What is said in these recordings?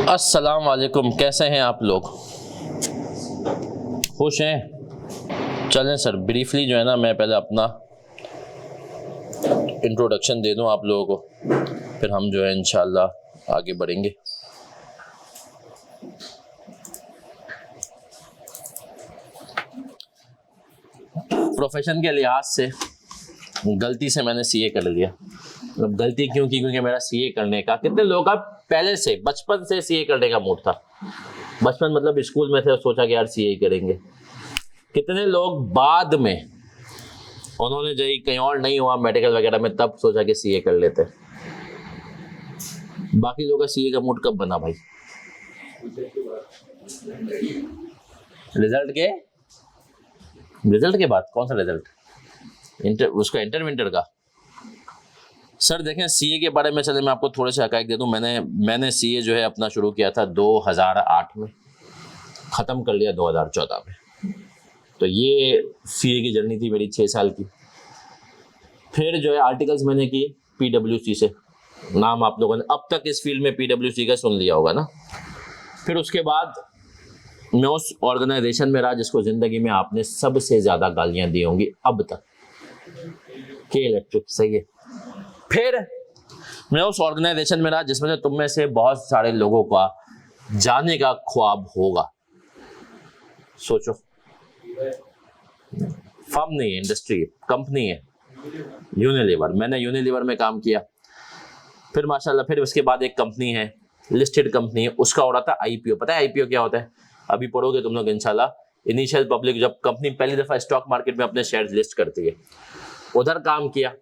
अस्सलाम वालेकुम, कैसे हैं आप लोग? खुश हैं? चलें सर, ब्रीफली जो है ना, मैं पहले अपना इंट्रोडक्शन दे दूं आप लोगों को, फिर हम जो है इंशाल्लाह आगे बढ़ेंगे। प्रोफेशन के लिहाज से गलती से मैंने सीए कर लिया। मतलब गलती क्यों की? क्योंकि मेरा सीए करने का, कितने लोगों का पहले से बचपन से सीए करने का मूड था। बचपन मतलब स्कूल में थे, सोचा कि यार सीए करेंगे। कितने लोग बाद में उन्होंने जो कहीं और नहीं हुआ मेडिकल वगैरह में, तब सोचा कि सीए कर लेते। बाकी लोगों का सीए का मूड कब बना भाई? रिजल्ट के बाद? कौन सा रिजल्ट? उसका इंटर का। सर देखें, सीए के बारे में चले मैं आपको थोड़े से हकायक दे दूं। मैंने सीए जो है अपना शुरू किया था 2008 में, ख़त्म कर लिया 2014 में। तो ये सीए की जर्नी थी मेरी 6 साल की। फिर जो है आर्टिकल्स मैंने की पीडब्ल्यूसी से। नाम आप लोगों ने अब तक इस फील्ड में पीडब्ल्यूसी का सुन लिया होगा ना। फिर उसके बाद मैं उस ऑर्गेनाइजेशन में रहा जिसको ज़िंदगी में आपने सबसे ज़्यादा गालियाँ दी होंगी अब तक, के इलेक्ट्रिक। सही है। फिर मैं उस ऑर्गेनाइजेशन में रहा जिसमें से तुम में से बहुत सारे लोगों का जाने का ख्वाब होगा। सोचो, फर्म नहीं है, इंडस्ट्री है, कंपनी है, यूनिलीवर। मैंने यूनिलीवर में काम किया। फिर माशाल्लाह, फिर उसके बाद एक कंपनी है, लिस्टेड कंपनी है, उसका हो रहा था आईपीओ। पता है आईपीओ क्या होता है? अभी पढ़ोगे तुम लोग इंशाल्लाह। इनिशियल पब्लिक, जब कंपनी पहली दफा स्टॉक मार्केट में अपने शेयर लिस्ट करती है, उधर काम किया।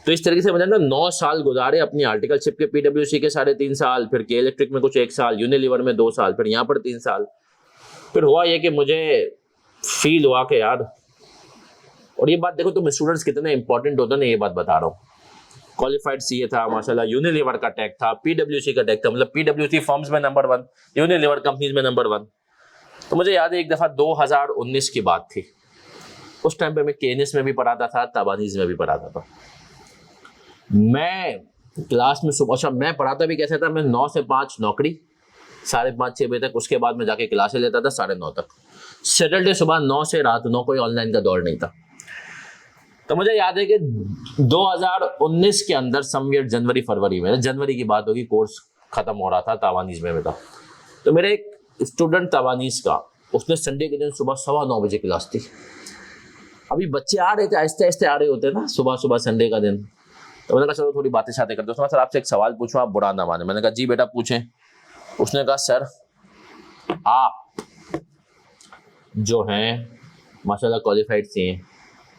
तो इस तरीके से मैंने 9 साल गुजारे अपनी आर्टिकलशिप के, पीडब्ल्यूसी के 3.5 साल, फिर के इलेक्ट्रिक में कुछ 1 साल, यूनिलीवर में 2 साल, फिर यहाँ पर 3 साल। फिर हुआ ये कि मुझे फील हुआ कि यार, और ये बात देखो तुम स्टूडेंट्स कितने इंपॉर्टेंट होते हैं, ये बात बता रहा हूँ। क्वालिफाइड सीए था माशाल्लाह, यूनिलीवर का टैग था, पीडब्ल्यूसी का टैग था। मतलब पीडब्ल्यूसी फर्म्स में नंबर 1, यूनिलीवर कंपनीज में नंबर 1। तो मुझे याद है एक दफ़ा 2019 की बात थी। उस टाइम पे मैं केनिस में भी पढ़ाता था, तबानीज में भी पढ़ाता था। मैं क्लास में सुबह, अच्छा मैं पढ़ाता भी कैसे था, मैं 9 से 5 नौकरी, 5:30 6 बजे तक, उसके बाद मैं जाके क्लासें लेता था 9:30 तक। सैटरडे सुबह 9 से रात 9, कोई ऑनलाइन का दौर नहीं था। तो मुझे याद है कि 2019 के अंदर समवेयर जनवरी फरवरी में, जनवरी की बात होगी, कोर्स खत्म हो रहा था, तवानीज में था। तो मेरे एक स्टूडेंट तवानीज का, उसने संडे के दिन सुबह 9:15 बजे क्लास थी। अभी बच्चे आ रहे थे, आहिस्ते आहिस्ते आ रहे होते ना सुबह सुबह संडे का दिन। तो मैंने कहा चलो थोड़ी बातें शातें करते। उसने कहा सर आपसे एक सवाल पूछूं, आप बुरा ना माने। मैंने कहा जी बेटा पूछें। उसने कहा सर आप जो हैं माशाल्लाह क्वालिफाइड सी हैं,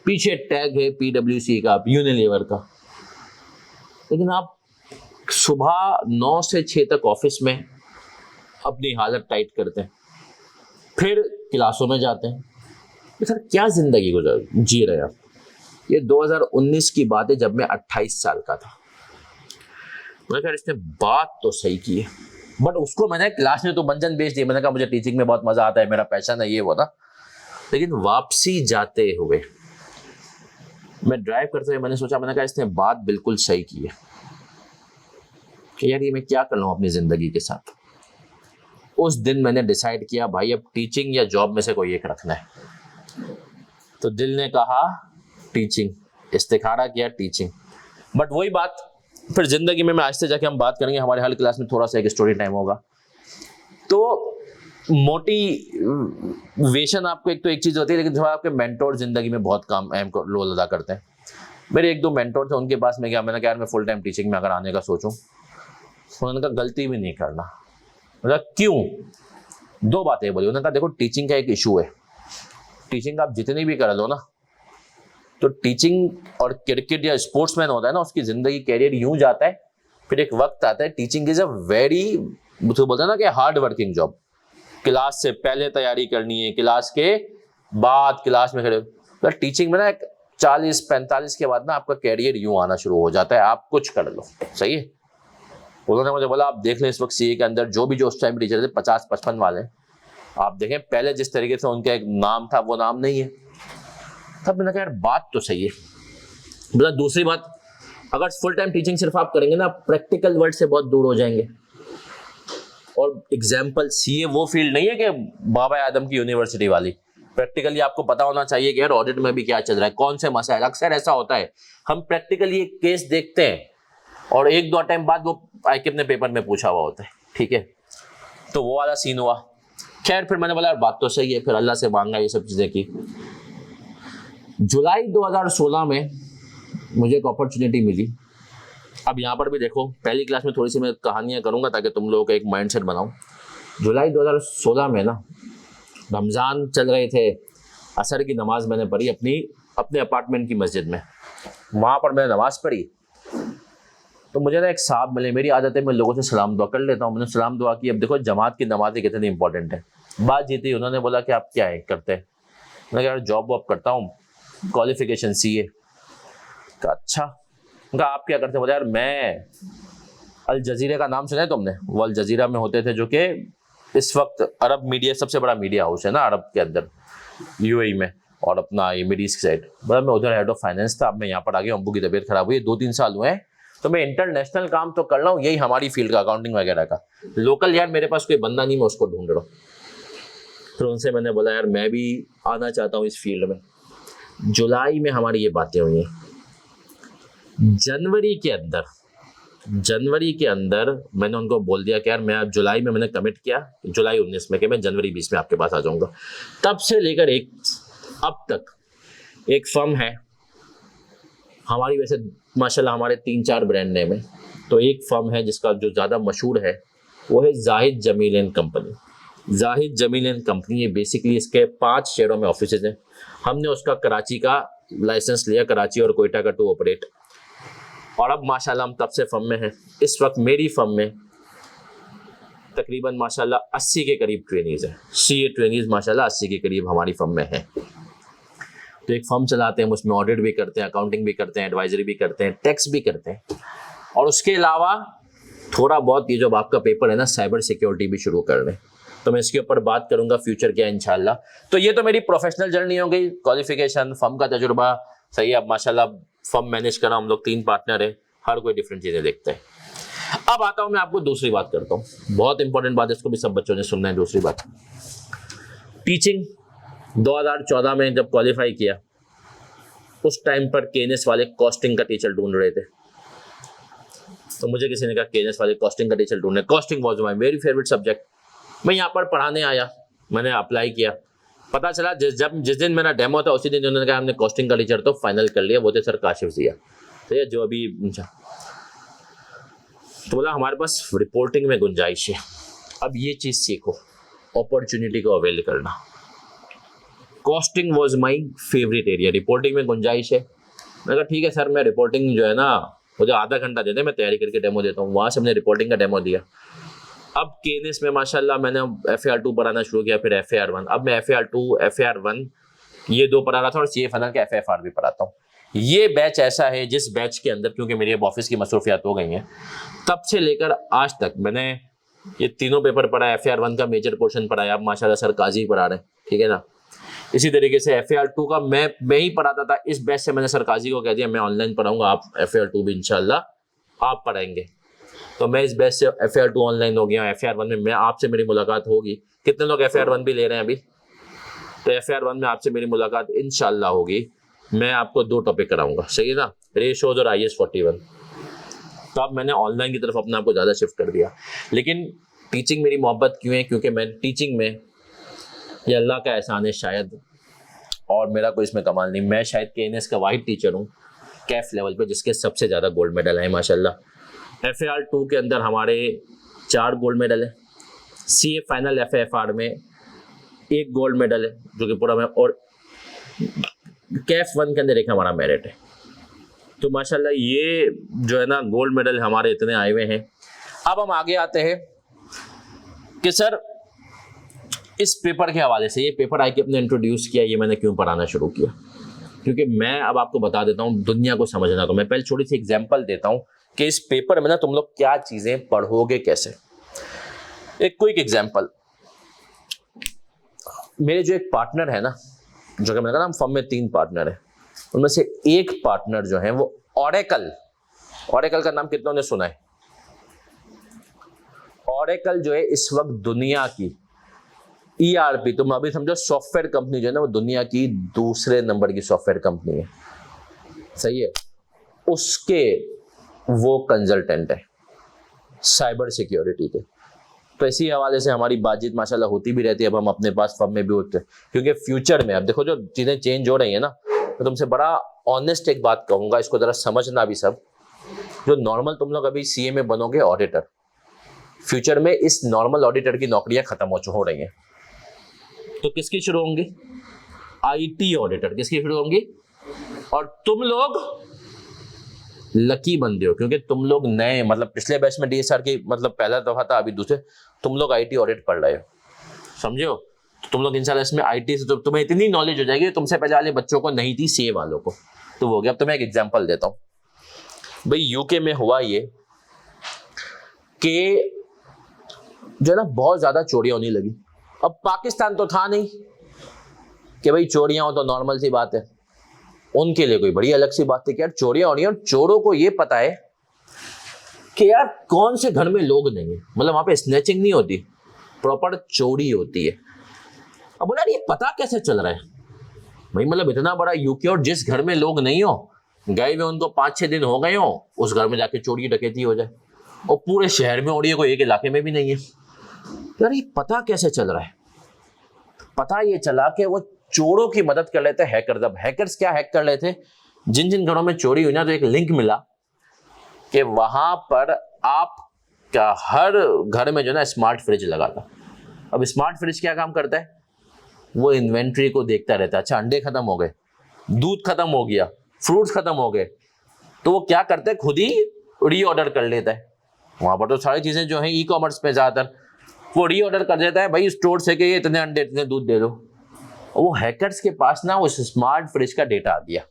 पीछे टैग है पीडब्ल्यूसी का, यूनिलीवर का, लेकिन आप सुबह 9 से 6 तक ऑफिस में अपनी हालत टाइट करते हैं, फिर क्लासों में जाते हैं। तो सर क्या जिंदगी जी रहे आप? ये 2019 की बात है, जब मैं 28 साल का था। मैंने कहा इसने बात तो सही की है, बट उसको मैंने क्लास में तो बंजन बेच दी। मैंने कहा मुझे टीचिंग में बहुत मजा आता है, मेरा पैशन है, ये वो था। लेकिन वापसी जाते हुए, मैं ड्राइव करते हुए मैंने सोचा, मैंने कहा इसने बात बिल्कुल सही की है कि यार ये मैं क्या कर लूँ अपनी जिंदगी के साथ। उस दिन मैंने डिसाइड किया भाई अब टीचिंग या जॉब में से कोई एक रखना है। तो दिल ने कहा टीचिंग, इस्तिखारा किया टीचिंग। बट वही बात फिर जिंदगी में आहिस्ते जाके हम बात करेंगे। हमारे हर क्लास में थोड़ा सा एक स्टोरी टाइम होगा। तो मोटिवेशन आपको एक तो एक चीज होती है, लेकिन थोड़ा आपके मेंटोर जिंदगी में बहुत काम अहम रोल अदा करते हैं। मेरे 1-2 मेंटोर थे, उनके पास मैं गया। मैंने कहा यार मैं फुल टाइम टीचिंग में अगर आने का सोचूं। उन्होंने कहा गलती भी नहीं करना। मतलब क्यों? 2 बातें बोली। उन्होंने कहा देखो टीचिंग का एक इशू है, टीचिंग आप जितनी भी कर लो ना, तो टीचिंग और क्रिकेट या स्पोर्ट्समैन होता है ना, उसकी जिंदगी कैरियर यूं जाता है, फिर एक वक्त आता है, टीचिंग इज अ वेरी, तो बोलते हैं ना कि हार्ड वर्किंग जॉब। क्लास से पहले तैयारी करनी है, क्लास के बाद क्लास में खड़े। तो टीचिंग में ना 40-45 के बाद ना आपका कैरियर यूं आना शुरू हो जाता है, आप कुछ कर लो। सही है। उन्होंने मुझे बोला आप देख लें इस वक्त सीए के अंदर जो भी, जो उस टाइम टीचर थे 50-55 वाले, आप देखें पहले जिस तरीके से उनका एक नाम था वो नाम नहीं है। तब मैंने कहा यार बात तो सही है। मतलब दूसरी बात, अगर फुल टाइम टीचिंग सिर्फ आप करेंगे ना, प्रैक्टिकल वर्ल्ड से बहुत दूर हो जाएंगे। और एग्जाम्पल सीए वो फील्ड नहीं है कि बाबा आदम की यूनिवर्सिटी वाली। प्रैक्टिकली आपको पता होना चाहिए कि यार ऑडिट में भी क्या चल रहा है, कौन से मसाइल। अक्सर ऐसा होता है हम प्रैक्टिकली एक केस देखते हैं और 1-2 टाइम बाद वो आके अपने पेपर में पूछा हुआ होता है, ठीक है। तो वो वाला सीन हुआ। खैर फिर मैंने बोला यार बात तो सही है, फिर अल्लाह से मांगा ये सब चीजें की। जुलाई 2016 में मुझे एक अपॉर्चुनिटी मिली। अब यहाँ पर भी देखो, पहली क्लास में थोड़ी सी मैं कहानियां करूंगा ताकि तुम लोगों का एक माइंडसेट बनाऊं। जुलाई 2016 में ना रमज़ान चल रहे थे, असर की नमाज मैंने पढ़ी अपने अपार्टमेंट की मस्जिद में। वहाँ पर मैंने नमाज पढ़ी तो मुझे ना एक साहब मिले। मेरी आदत है मैं लोगों से सलाम दुआ कर लेता हूँ। मैंने सलाम दुआ की। अब देखो जमात की नमाज़ें कितनी इंपॉर्टेंट है। बात जीती, उन्होंने बोला कि आप क्या है करते हैं। मैंने कहा यार जॉब वॉब करता हूँ, क्वालिफिकेशन सीए। कहा अच्छा। कहा आप क्या करते हैं? बोला यार मैं अल जजीरा का नाम सुना है तुमने? वो अल जजीरा में होते थे, जो कि इस वक्त अरब मीडिया सबसे बड़ा मीडिया हाउस है ना अरब के अंदर, यूएई में, और अपना ये मिड ईस्ट की साइड। बोला मैं उधर हेड ऑफ फाइनेंस था, अब मैं यहाँ पर आ गया। अब्बू की तबीयत खराब हुई, 2-3 साल हुए हैं, तो मैं इंटरनेशनल काम तो कर रहा हूँ, यही हमारी फील्ड का अकाउंटिंग वगैरह का। लोकल यार मेरे पास कोई बंदा नहीं, मैं उसको ढूंढ रहा हूँ। फिर उनसे मैंने बोला यार मैं भी आना चाहता हूँ इस फील्ड में। जुलाई में हमारी ये बातें हुई हैं। जनवरी के अंदर मैंने उनको बोल दिया कि यार मैं अब जुलाई में मैंने कमिट किया, जुलाई 19 में, कि मैं जनवरी 20 में आपके पास आ जाऊंगा। तब से लेकर अब तक एक फर्म है हमारी, वैसे माशाल्लाह हमारे 3-4 ब्रांड नेम है, तो एक फर्म है जिसका जो ज़्यादा मशहूर है वो है Zahid Jameel and company. Zahid Jameel and company, ये बेसिकली इसके 5 शहरों में ऑफिसेज हैं। हमने उसका कराची का लाइसेंस लिया, कराची और कोयटा का टू ऑपरेट, और अब माशाल्लाह हम तब से फर्म में हैं। इस वक्त मेरी फर्म में तकरीबन माशाल्लाह 80 के करीब ट्रेनीज हैं। सीए ट्रेनीज माशाल्लाह 80 के करीब हमारी फर्म में हैं। तो एक फर्म चलाते हैं, हम उसमें ऑडिट भी करते हैं, अकाउंटिंग भी करते हैं, एडवाइजरी भी करते हैं, टैक्स भी करते हैं, और उसके अलावा थोड़ा बहुत ये जो आपका पेपर है ना साइबर सिक्योरिटी भी शुरू कर रहे हैं। तो मैं इसके ऊपर बात करूंगा फ्यूचर क्या इंशाल्लाह। तो ये तो मेरी प्रोफेशनल जर्नी हो गई, क्वालिफिकेशन, फर्म का तजुर्बा सही है। अब माशाल्लाह फर्म मैनेज कर रहा हूं, हम लोग 3 पार्टनर हैं, हर कोई डिफरेंट चीजें देखते हैं। अब आता हूं मैं आपको दूसरी बात करता हूँ, बहुत इंपॉर्टेंट बात, इसको भी सब बच्चों ने सुनना है। दूसरी बात, टीचिंग 2014 में जब क्वालिफाई किया, उस टाइम पर केएनएस वाले कॉस्टिंग का टीचर ढूंढ रहे थे। तो मुझे किसी ने कहा केएनएस वाले कॉस्टिंग का टीचर ढूंढ रहे। Costing was my very favourite subject. मैं यहाँ पर पढ़ाने आया, मैंने अप्लाई किया, पता चला जिस दिन मेरा डेमो था उसी दिन उन्होंने कहा हमने कॉस्टिंग का टीचर तो फाइनल कर लिया। वो थे सर काशिफ जिया, तो ये जो अभी तो बोला हमारे पास रिपोर्टिंग में गुंजाइश है, अब ये चीज़ सीखो, अपॉर्चुनिटी को अवेल करना। Costing was my favourite area, reporting में गुंजाइश है। मैंने कहा ठीक है सर, मैं रिपोर्टिंग जो है ना मुझे आधा घंटा दे दें, मैं तैयारी करके डेमो देता हूँ। वहाँ से हमने रिपोर्टिंग का डेमो दिया। अब केएनएस में माशाल्लाह मैंने FAR2 पढ़ाना शुरू किया, फिर FAR1। अब मैं FAR2, FAR1 ये 2 पढ़ा रहा था, और CA फाइनल के FFR भी पढ़ाता हूँ। ये बैच ऐसा है जिस बैच के अंदर, क्योंकि मेरी अब ऑफिस की मसरूफियात हो गई हैं, तब से लेकर आज तक मैंने ये तीनों पेपर पढ़ा। FAR1 का मेजर पोर्शन पढ़ाया, अब माशाल्लाह सर काजी पढ़ा रहे हैं, ठीक है ना। इसी तरीके से FAR2 का मैं ही पढ़ाता था। इस बैच से मैंने सर काजी को कह दिया मैं ऑनलाइन पढ़ाऊंगा, आप FAR2 भी इंशाल्लाह आप पढ़ाएंगे। तो मैं इस बैच से FAR2 ऑनलाइन हो गया। FAR1 में मैं आपसे मेरी मुलाकात होगी। कितने लोग FAR1 भी ले रहे हैं अभी? तो FAR1 में आपसे मेरी मुलाकात इंशाल्लाह होगी। मैं आपको 2 टॉपिक कराऊंगा, सही है ना, रेशोज और IAS 41। तो अब मैंने ऑनलाइन की तरफ अपने आप को ज़्यादा शिफ्ट कर दिया। लेकिन टीचिंग मेरी मोहब्बत क्यों है? क्योंकि मैं टीचिंग में, ये अल्लाह का एहसान है शायद, और मेरा कोई इसमें कमाल नहीं, मैं शायद केएनएस का वाइड टीचर हूँ कैफ लेवल पे, जिसके सबसे ज़्यादा गोल्ड मेडल हैं माशाल्लाह। FAR2 के अंदर हमारे 4 गोल्ड मेडल है, CA फाइनल FFR में 1 गोल्ड मेडल है जो कि पूरा में, और कैफ 1 के अंदर एक हमारा मेरिट है। तो माशाल्लाह ये जो है ना गोल्ड मेडल हमारे इतने आए हुए हैं। अब हम आगे आते हैं कि सर इस पेपर के हवाले से, ये पेपर आई के अपने इंट्रोड्यूस किया, ये मैंने क्यों पढ़ाना शुरू किया? क्योंकि मैं अब आपको बता देता हूँ दुनिया को समझना। तो मैं पहले छोटी सी एग्जांपल देता हूँ कि इस पेपर में ना तुम लोग क्या चीजें पढ़ोगे कैसे। एक क्विक एग्जांपल, मेरे जो एक पार्टनर है ना, जो कि मैंने कहा हम फर्म में 3 पार्टनर है, उनमें से एक पार्टनर जो है वो ऑरेकल का नाम कितनों ने सुना है? ऑरेकल जो है इस वक्त दुनिया की ERP, तुम अभी समझो सॉफ्टवेयर कंपनी जो है ना, वो दुनिया की दूसरे नंबर की सॉफ्टवेयर कंपनी है, सही है, उसके वो कंसल्टेंट है साइबर सिक्योरिटी के। तो इसी हवाले से हमारी बातचीत माशाल्लाह होती भी रहती है। अब हम अपने पास फर्म में भी होते हैं, क्योंकि फ्यूचर में अब देखो जो चीज़ें चेंज हो रही है ना, तो तुमसे बड़ा ऑनेस्ट एक बात कहूँगा, इसको ज़रा समझना भी सब। जो नॉर्मल तुम लोग अभी CA में बनोगे ऑडिटर, फ्यूचर में इस नॉर्मल ऑडिटर की नौकरियां खत्म हो रही हैं, तो किसकी शुरू होंगी? IT ऑडिटर किसकी शुरू होंगी? और तुम लोग लकी बंदे हो, क्योंकि तुम लोग नए, मतलब पिछले बैच में DSR की मतलब पहला दफा था, अभी दूसरे, तुम लोग IT ऑडिट पढ़ रहे हो, समझे हो? तो तुम लोग इंशाल्लाह इसमें IT से तो तुम्हें इतनी नॉलेज हो जाएगी, तुमसे पहले वाले बच्चों को नहीं थी, CA वालों को। तो वो हो गया। अब तुम्हें एक एग्जांपल देता हूं भाई। UK में हुआ ये कि जो है ना बहुत ज्यादा चोरियां होने लगी। अब पाकिस्तान तो था नहीं कि भाई चोरियां हो तो नॉर्मल सी बात है, उनके लिए कोई बड़ी अलग सी बात थी कि यार चोरियां हो रही है, और चोरों को ये पता है कि यार कौन से घर में लोग नहीं है, मतलब वहां पे स्नैचिंग नहीं होती, प्रॉपर चोरी होती है। अब बोला ये पता कैसे चल रहा है भाई? मतलब इतना बड़ा UK, और जिस घर में लोग नहीं हो, गए हुए उनको 5-6 दिन हो गए हो, उस घर में जाके चोरी डकैती हो जाए, और पूरे शहर में हो रही है, कोई एक इलाके में भी नहीं है। यार ये पता कैसे चल रहा है? पता ये चला कि वो चोरों की मदद कर लेते हैकर। अब हैकर्स क्या हैक कर लेते, जिन जिन घरों में चोरी हुई ना, तो एक लिंक मिला कि वहां पर आपका हर घर में जो ना स्मार्ट फ्रिज लगा था। अब स्मार्ट फ्रिज क्या काम करता है? वो इन्वेंट्री को देखता रहता है। अच्छा अंडे खत्म हो गए, दूध खत्म हो गया, फ्रूट्स खत्म हो गए, तो वो क्या करता है, खुद ही रीऑर्डर कर लेता है। वहां पर तो सारी चीजें जो है ई-कॉमर्स पे ज्यादातर, वो रीऑर्डर कर देता है भाई स्टोर से कि ये इतने अंडे इतने दूध दे दो। वो हैकर्स के पास ना उस स्मार्ट फ्रिज का डेटा आ गया।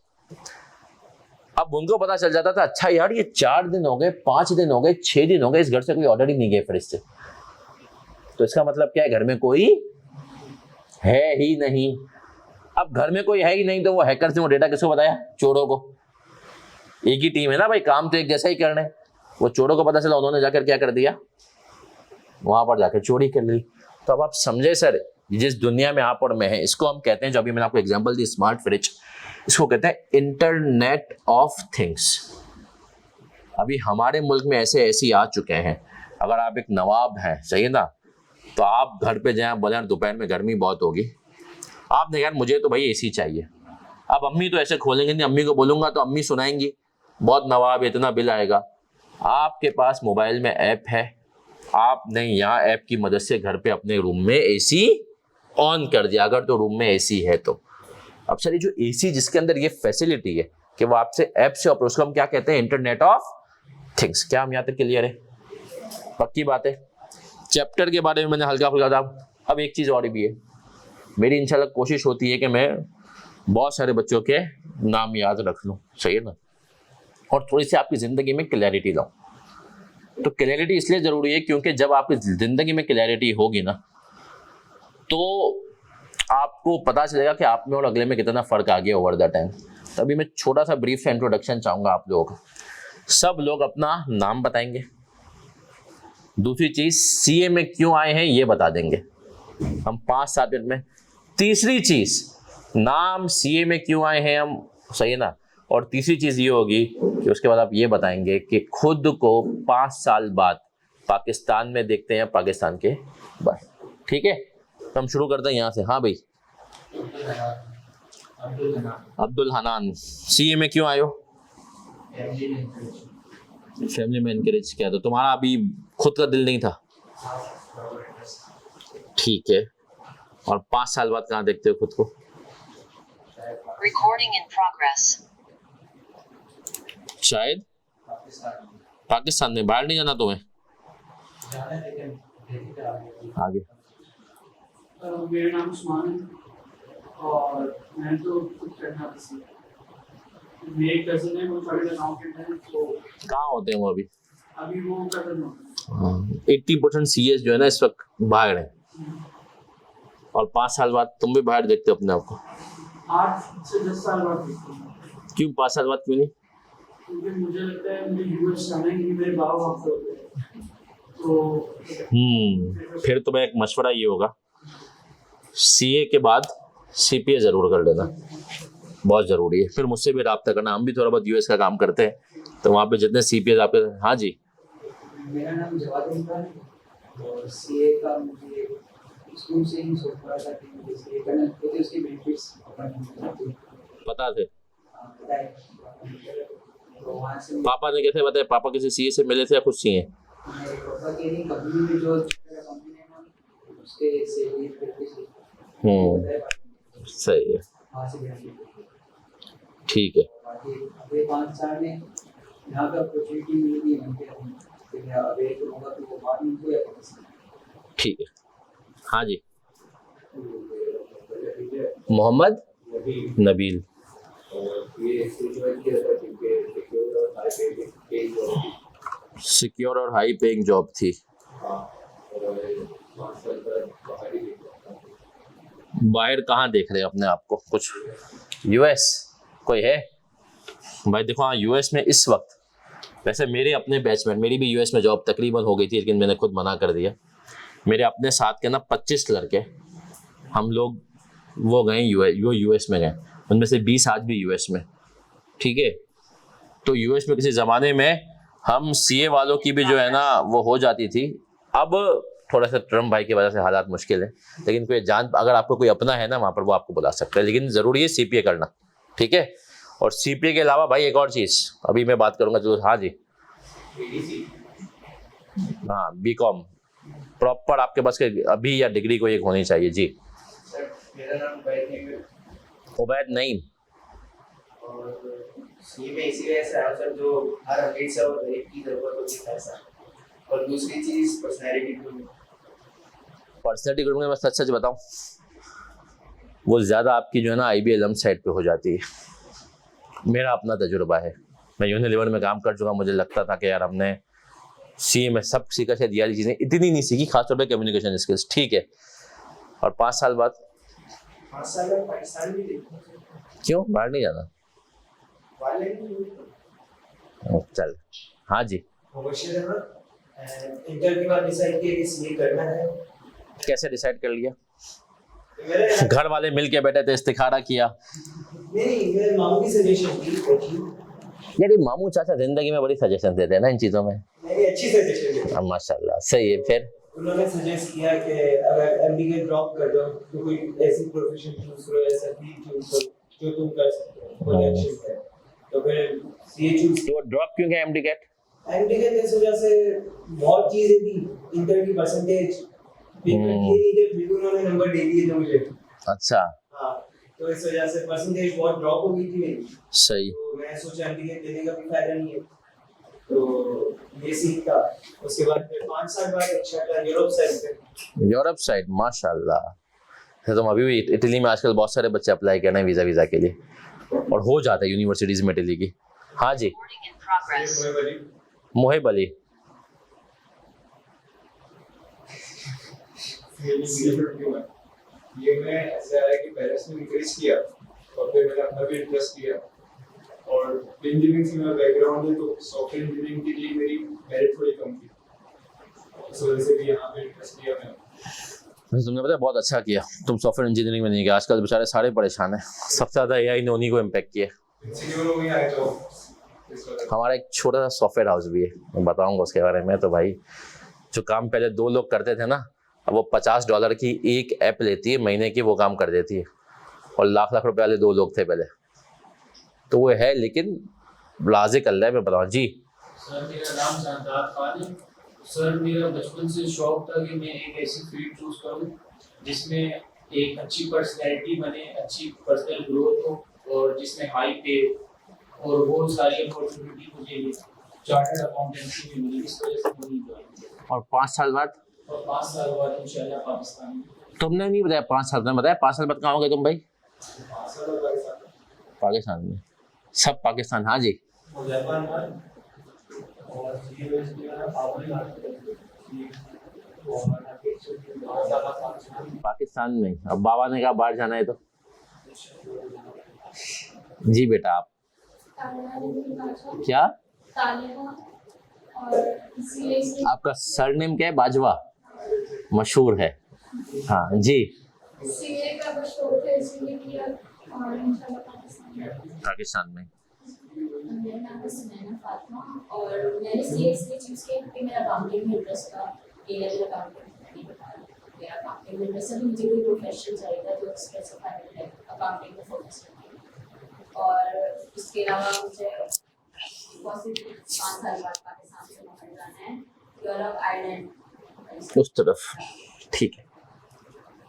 अब उनको पता चल जाता था, अच्छा यार ये 4 दिन हो गए, 5 दिन हो गए, 6 दिन हो गए, इस घर से कोई ऑर्डर ही नहीं गया फ्रिज से, तो इसका मतलब क्या है, घर में कोई है ही नहीं। अब घर में कोई है ही नहीं, तो वो हैकर्स ने वो डेटा किसको बताया? चोरों को। एक ही टीम है ना भाई, काम तो एक जैसा ही करना है। वो चोरों को पता चला, उन्होंने जाकर क्या कर दिया, वहां पर जाकर चोरी कर ली। तो अब आप समझे सर, जिस दुनिया में आप और मैं हैं, इसको हम कहते हैं, जो अभी मैंने आपको एग्जांपल दी स्मार्ट फ्रिज, इसको कहते हैं इंटरनेट ऑफ थिंग्स। अभी हमारे मुल्क में ऐसे आ चुके हैं, अगर आप एक नवाब हैं, सही है ना, तो आप घर पे जाए, बोले दोपहर में गर्मी बहुत होगी, आपने यार मुझे तो भाई AC चाहिए। अब अम्मी तो ऐसे खोलेंगे नहीं, अम्मी को बोलूंगा तो अम्मी सुनाएंगी, बहुत नवाब इतना बिल आएगा। आपके पास मोबाइल में ऐप है, आपने यहाँ ऐप की मदद से घर पे अपने रूम में AC ऑन कर दिया, अगर तो रूम में AC है तो। अब सर ये जो AC जिसके अंदर ये फैसिलिटी है कि वो आपसे ऐप से ऑपरेट, उसको हम क्या कहते हैं, इंटरनेट ऑफ थिंग्स। क्या हम यहाँ तक क्लियर है? पक्की बात है। चैप्टर के बारे में मैंने हल्का फुल्का था। अब एक चीज और भी है, मेरी इंशाल्लाह कोशिश होती है कि मैं बहुत सारे बच्चों के नाम याद रख लूँ, सही है ना, और थोड़ी सी आपकी जिंदगी में क्लैरिटी लाऊं। तो क्लैरिटी इसलिए जरूरी है क्योंकि जब आपकी जिंदगी में क्लैरिटी होगी ना, तो आपको पता चलेगा कि आप में और अगले में कितना फर्क आ गया ओवर द टाइम। तभी मैं छोटा सा ब्रीफ इंट्रोडक्शन चाहूंगा आप लोगों को। सब लोग अपना नाम बताएंगे, दूसरी चीज CA में क्यों आए हैं ये बता देंगे हम 5-7 मिनट में। तीसरी चीज नाम CA में क्यों आए हैं हम, सही है ना, और तीसरी चीज ये होगी कि उसके बाद आप ये बताएंगे कि खुद को 5 साल बाद पाकिस्तान में देखते हैं, पाकिस्तान के बाहर। ठीक है, तो हम शुरू करते हैं यहाँ से। हाँ भाई, अब्दुल हनान, CA में क्यों आए हो? फैमिली में इनकरेज किया, तो तुम्हारा अभी खुद का दिल नहीं था? ठीक है, और 5 साल बाद कहाँ देखते हो खुद को? Recording in progress. शायद पाकिस्तान में। बाहर नहीं जाना तुम्हें? आगे। मेरा नाम उस्मान है और मैं तो खुद करना पसंद है। मेरे कजिन है, वो चार्टर्ड अकाउंटेंट है, तो कहाँ होते हैं वो अभी? अभी वो कतर में होते हैं। 80% CS जो है ना इस वक्त बाहर है, और 5 साल बाद तुम भी बाहर देखते हो अपने आप को? 8 से 10 साल बाद देखता हूँ। क्यों 5 साल बाद क्यों नहीं? क्योंकि मुझे लगता है मुझे US जाना है, क्योंकि मेरे बाबा वहाँ पे होते हैं, तो फिर तुम्हें एक मशवरा ये होगा, सीए के बाद सीपीए जरूर कर लेना, बहुत जरूरी है। फिर मुझसे भी रब्ता करना, हम भी थोड़ा बहुत यूएस का काम करते हैं, तो वहाँ पे जितने सीपीए आपके। हाँ जी, मेरा नाम जवाद इमरान है और सीए का मुझे स्कूल से ही सोच रहा था कि मुझे सीए करना है, तो उसके बेनिफिट्स पता थे। पता है। तो वहाँ से पापा ने कैसे बताया? पापा किसी सीए से मिले थे या खुद सीए? मेरे पापा के लिए कंपनी में जो कंपनी है ना, उसके से ही करके से सही है, वहाँ से बेनिफिट ठीक है। बाकी अगले 5 साल में यहाँ पे अपॉर्चुनिटी मिलेगी वहीं पे रहूँगा, फिर अभी होगा तो वो बाहर नहीं हुआ पाकिस्तान। ठीक है, हाँ जी। मोहम्मद नबील। सिक्योर और हाई पेइंग जॉब थी। बाहर कहाँ देख रहे हैं अपने आप को? कुछ यूएस कोई है भाई? देखो हाँ, यूएस में इस वक्त, वैसे मेरे अपने बैचमेट, मेरी भी यूएस में जॉब तकरीबन हो गई थी, लेकिन मैंने खुद मना कर दिया। मेरे अपने साथ के ना 25 लड़के, हम लोग वो गए यूएस में गए, उनमें से 20 आज भी यूएस में। ठीक है, तो यूएस में किसी ज़माने में हम सीए वालों की भी जो है ना वो हो जाती थी। अब थोड़ा सा ट्रम्प भाई की वजह से हालात मुश्किल है, लेकिन कोई अगर आपको कोई अपना है ना वहाँ पर, वो आपको बुला सकता है, लेकिन ज़रूरी है सीपीए करना। ठीक है, और सीपीए के अलावा भाई एक और चीज़ अभी मैं बात करूँगा जो। हाँ जी, हाँ बीकॉम प्रॉपर आपके पास के अभी, या डिग्री कोई एक होनी चाहिए जी। मेरा नाम उबैद नईम। और सी में इसीलिए ऐसा है सर, जो हर अपडेट से और एक की जरूरत होती है सर। और दूसरी चीज पर्सनैलिटी ग्रूमिंग। पर्सनैलिटी ग्रूमिंग में सच सच बताऊं, वो ज़्यादा आपकी जो है ना आईबीएलएम साइड पे हो जाती है। मेरा अपना तजुर्बा है, मैं यूनिलीवर में काम कर चुका, मुझे लगता था कि यार हमने सीए में सब सीखा, शायद ये वाली चीज़ें इतनी नहीं सीखी, खासतौर पे कम्युनिकेशन स्किल्स। ठीक है, और 5 साल बाद 5 साल में पाकिस्तान भी देखो, क्यों बाहर नहीं जाना? वाले चल, हाँ जी। मुबशिर है ना, इंटर के बाद डिसाइड किया कि सीए करना है। कैसे डिसाइड कर लिया? मेरे घर वाले मिल के बैठे थे, इस्तिखारा किया? नहीं, मेरे मामू की सजेशन थी। यार ये मामू चाचा जिंदगी में बड़ी सजेशन देते हैं ना इन चीज़ों में। मेरी अच्छी सजेशन थी। माशाल्लाह, सही है। फिर उन्होंने सजेस्ट किया कि अगर एमबीए ड्रॉप कर दो तो कोई ऐसी प्रोफेशन चूज करो, ऐसा फील्ड चूज करो जो तुम कर सकते हो, पोटेंशियल है। तो फिर सीए चूज। तो ड्रॉप क्यों गया एमडी कैट? एमडी के इस वजह से बहुत चीजें थी, इंटर की परसेंटेज पेपर किए नहीं थे, फिर उन्होंने नंबर दे दिए थे मुझे। अच्छा, हाँ, तो इस वजह से परसेंटेज बहुत ड्रॉप हो गई थी मेरी। सही। तो मैं सोचा एमडी के देने का भी फायदा नहीं है, तो ये सीखा। उसके बाद फिर 5 साल बाद अच्छा था यूरोप साइड पे। यूरोप साइड, माशाल्लाह। तो तुम अभी भी इटली में आजकल बहुत सारे बच्चे अप्लाई कर रहे हैं वीज़ा के लिए, और हो जाता है यूनिवर्सिटीज़ में इटली की। हाँ जी, मोहिब अली। ये मैं ऐसा है कि पेरेंट्स ने इंकरेज किया और फिर मैंने अपना भी इंटरेस्ट किया, और इंजीनियरिंग से मेरा बैकग्राउंड है, तो सॉफ्टवेयर इंजीनियरिंग के लिए मेरी मेरिट थोड़ी कम थी, इस वजह से भी यहाँ पे इंटरेस्ट लिया मैंने। तुमने पता बहुत अच्छा किया, तुम सॉफ्टवेयर इंजीनियरिंग में नहीं गए। आजकल बेचारे सारे परेशान हैं, सबसे ज़्यादा एआई ने उन्हीं को इम्पैक्ट किया। इंजीनियरों में आए तो हमारा एक छोटा सा सॉफ्टवेयर हाउस भी है, मैं बताऊंगा उसके बारे में। तो भाई जो काम पहले 2 लोग करते थे ना, अब वो $50 की एक ऐप लेती है महीने की, वो काम कर देती है, और लाख रुपए वाले 2 लोग थे पहले। तो वो है, लेकिन लाजिक अल्लाह है, मैं बताऊँ जी। सर मेरा नाम जानदार खान है। सर मेरा बचपन से शौक था कि मैं एक ऐसी फील्ड चूज करूं जिसमें एक अच्छी पर्सनैलिटी बने, अच्छी पर्सनल ग्रोथ हो, और जिसमें हाई पे हो, और बहुत सारी अपॉर्चुनिटी मुझे चार्टर्ड अकाउंटेंसी में मिली। इस वजह से मुझे ज्वाइन किया, और 5 साल बाद? और 5 साल बाद इंशाल्लाह पाकिस्तान में। तुमने नहीं बताया 5 साल में, बताया 5 साल बाद कहाँ हो गए तुम भाई? 5 साल बाद पाकिस्तान में। सब पाकिस्तान? हाँ जी। और पाकिस्तान में। अब बाबा ने कहा बाहर जाना है तो जी बेटा। आप क्या? तालिबान और इसलिए आपका सरनेम क्या है? बाजवा, मशहूर है। हाँ जी। सीए का बस शौक है, इसलिए किया और इंशाल्लाह पाकिस्तान में मेरा नाम है सुनैना फातिमा और मैंने सीए इसलिए चूज़ किया क्योंकि मेरा अकाउंटिंग में इंटरेस्ट था। ए लेवल अकाउंटिंग मेरा अकाउंटिंग में इंटरेस्ट है, तो मुझे कोई प्रोफेशन चाहिए था जो स्पेसिफाइड है अकाउंटिंग में फोकस करके। और इसके अलावा मुझे पॉसिबल 5 साल बाद पाकिस्तान से बाहर जाना है, यूरोप, आयरलैंड उस तरफ। ठीक है,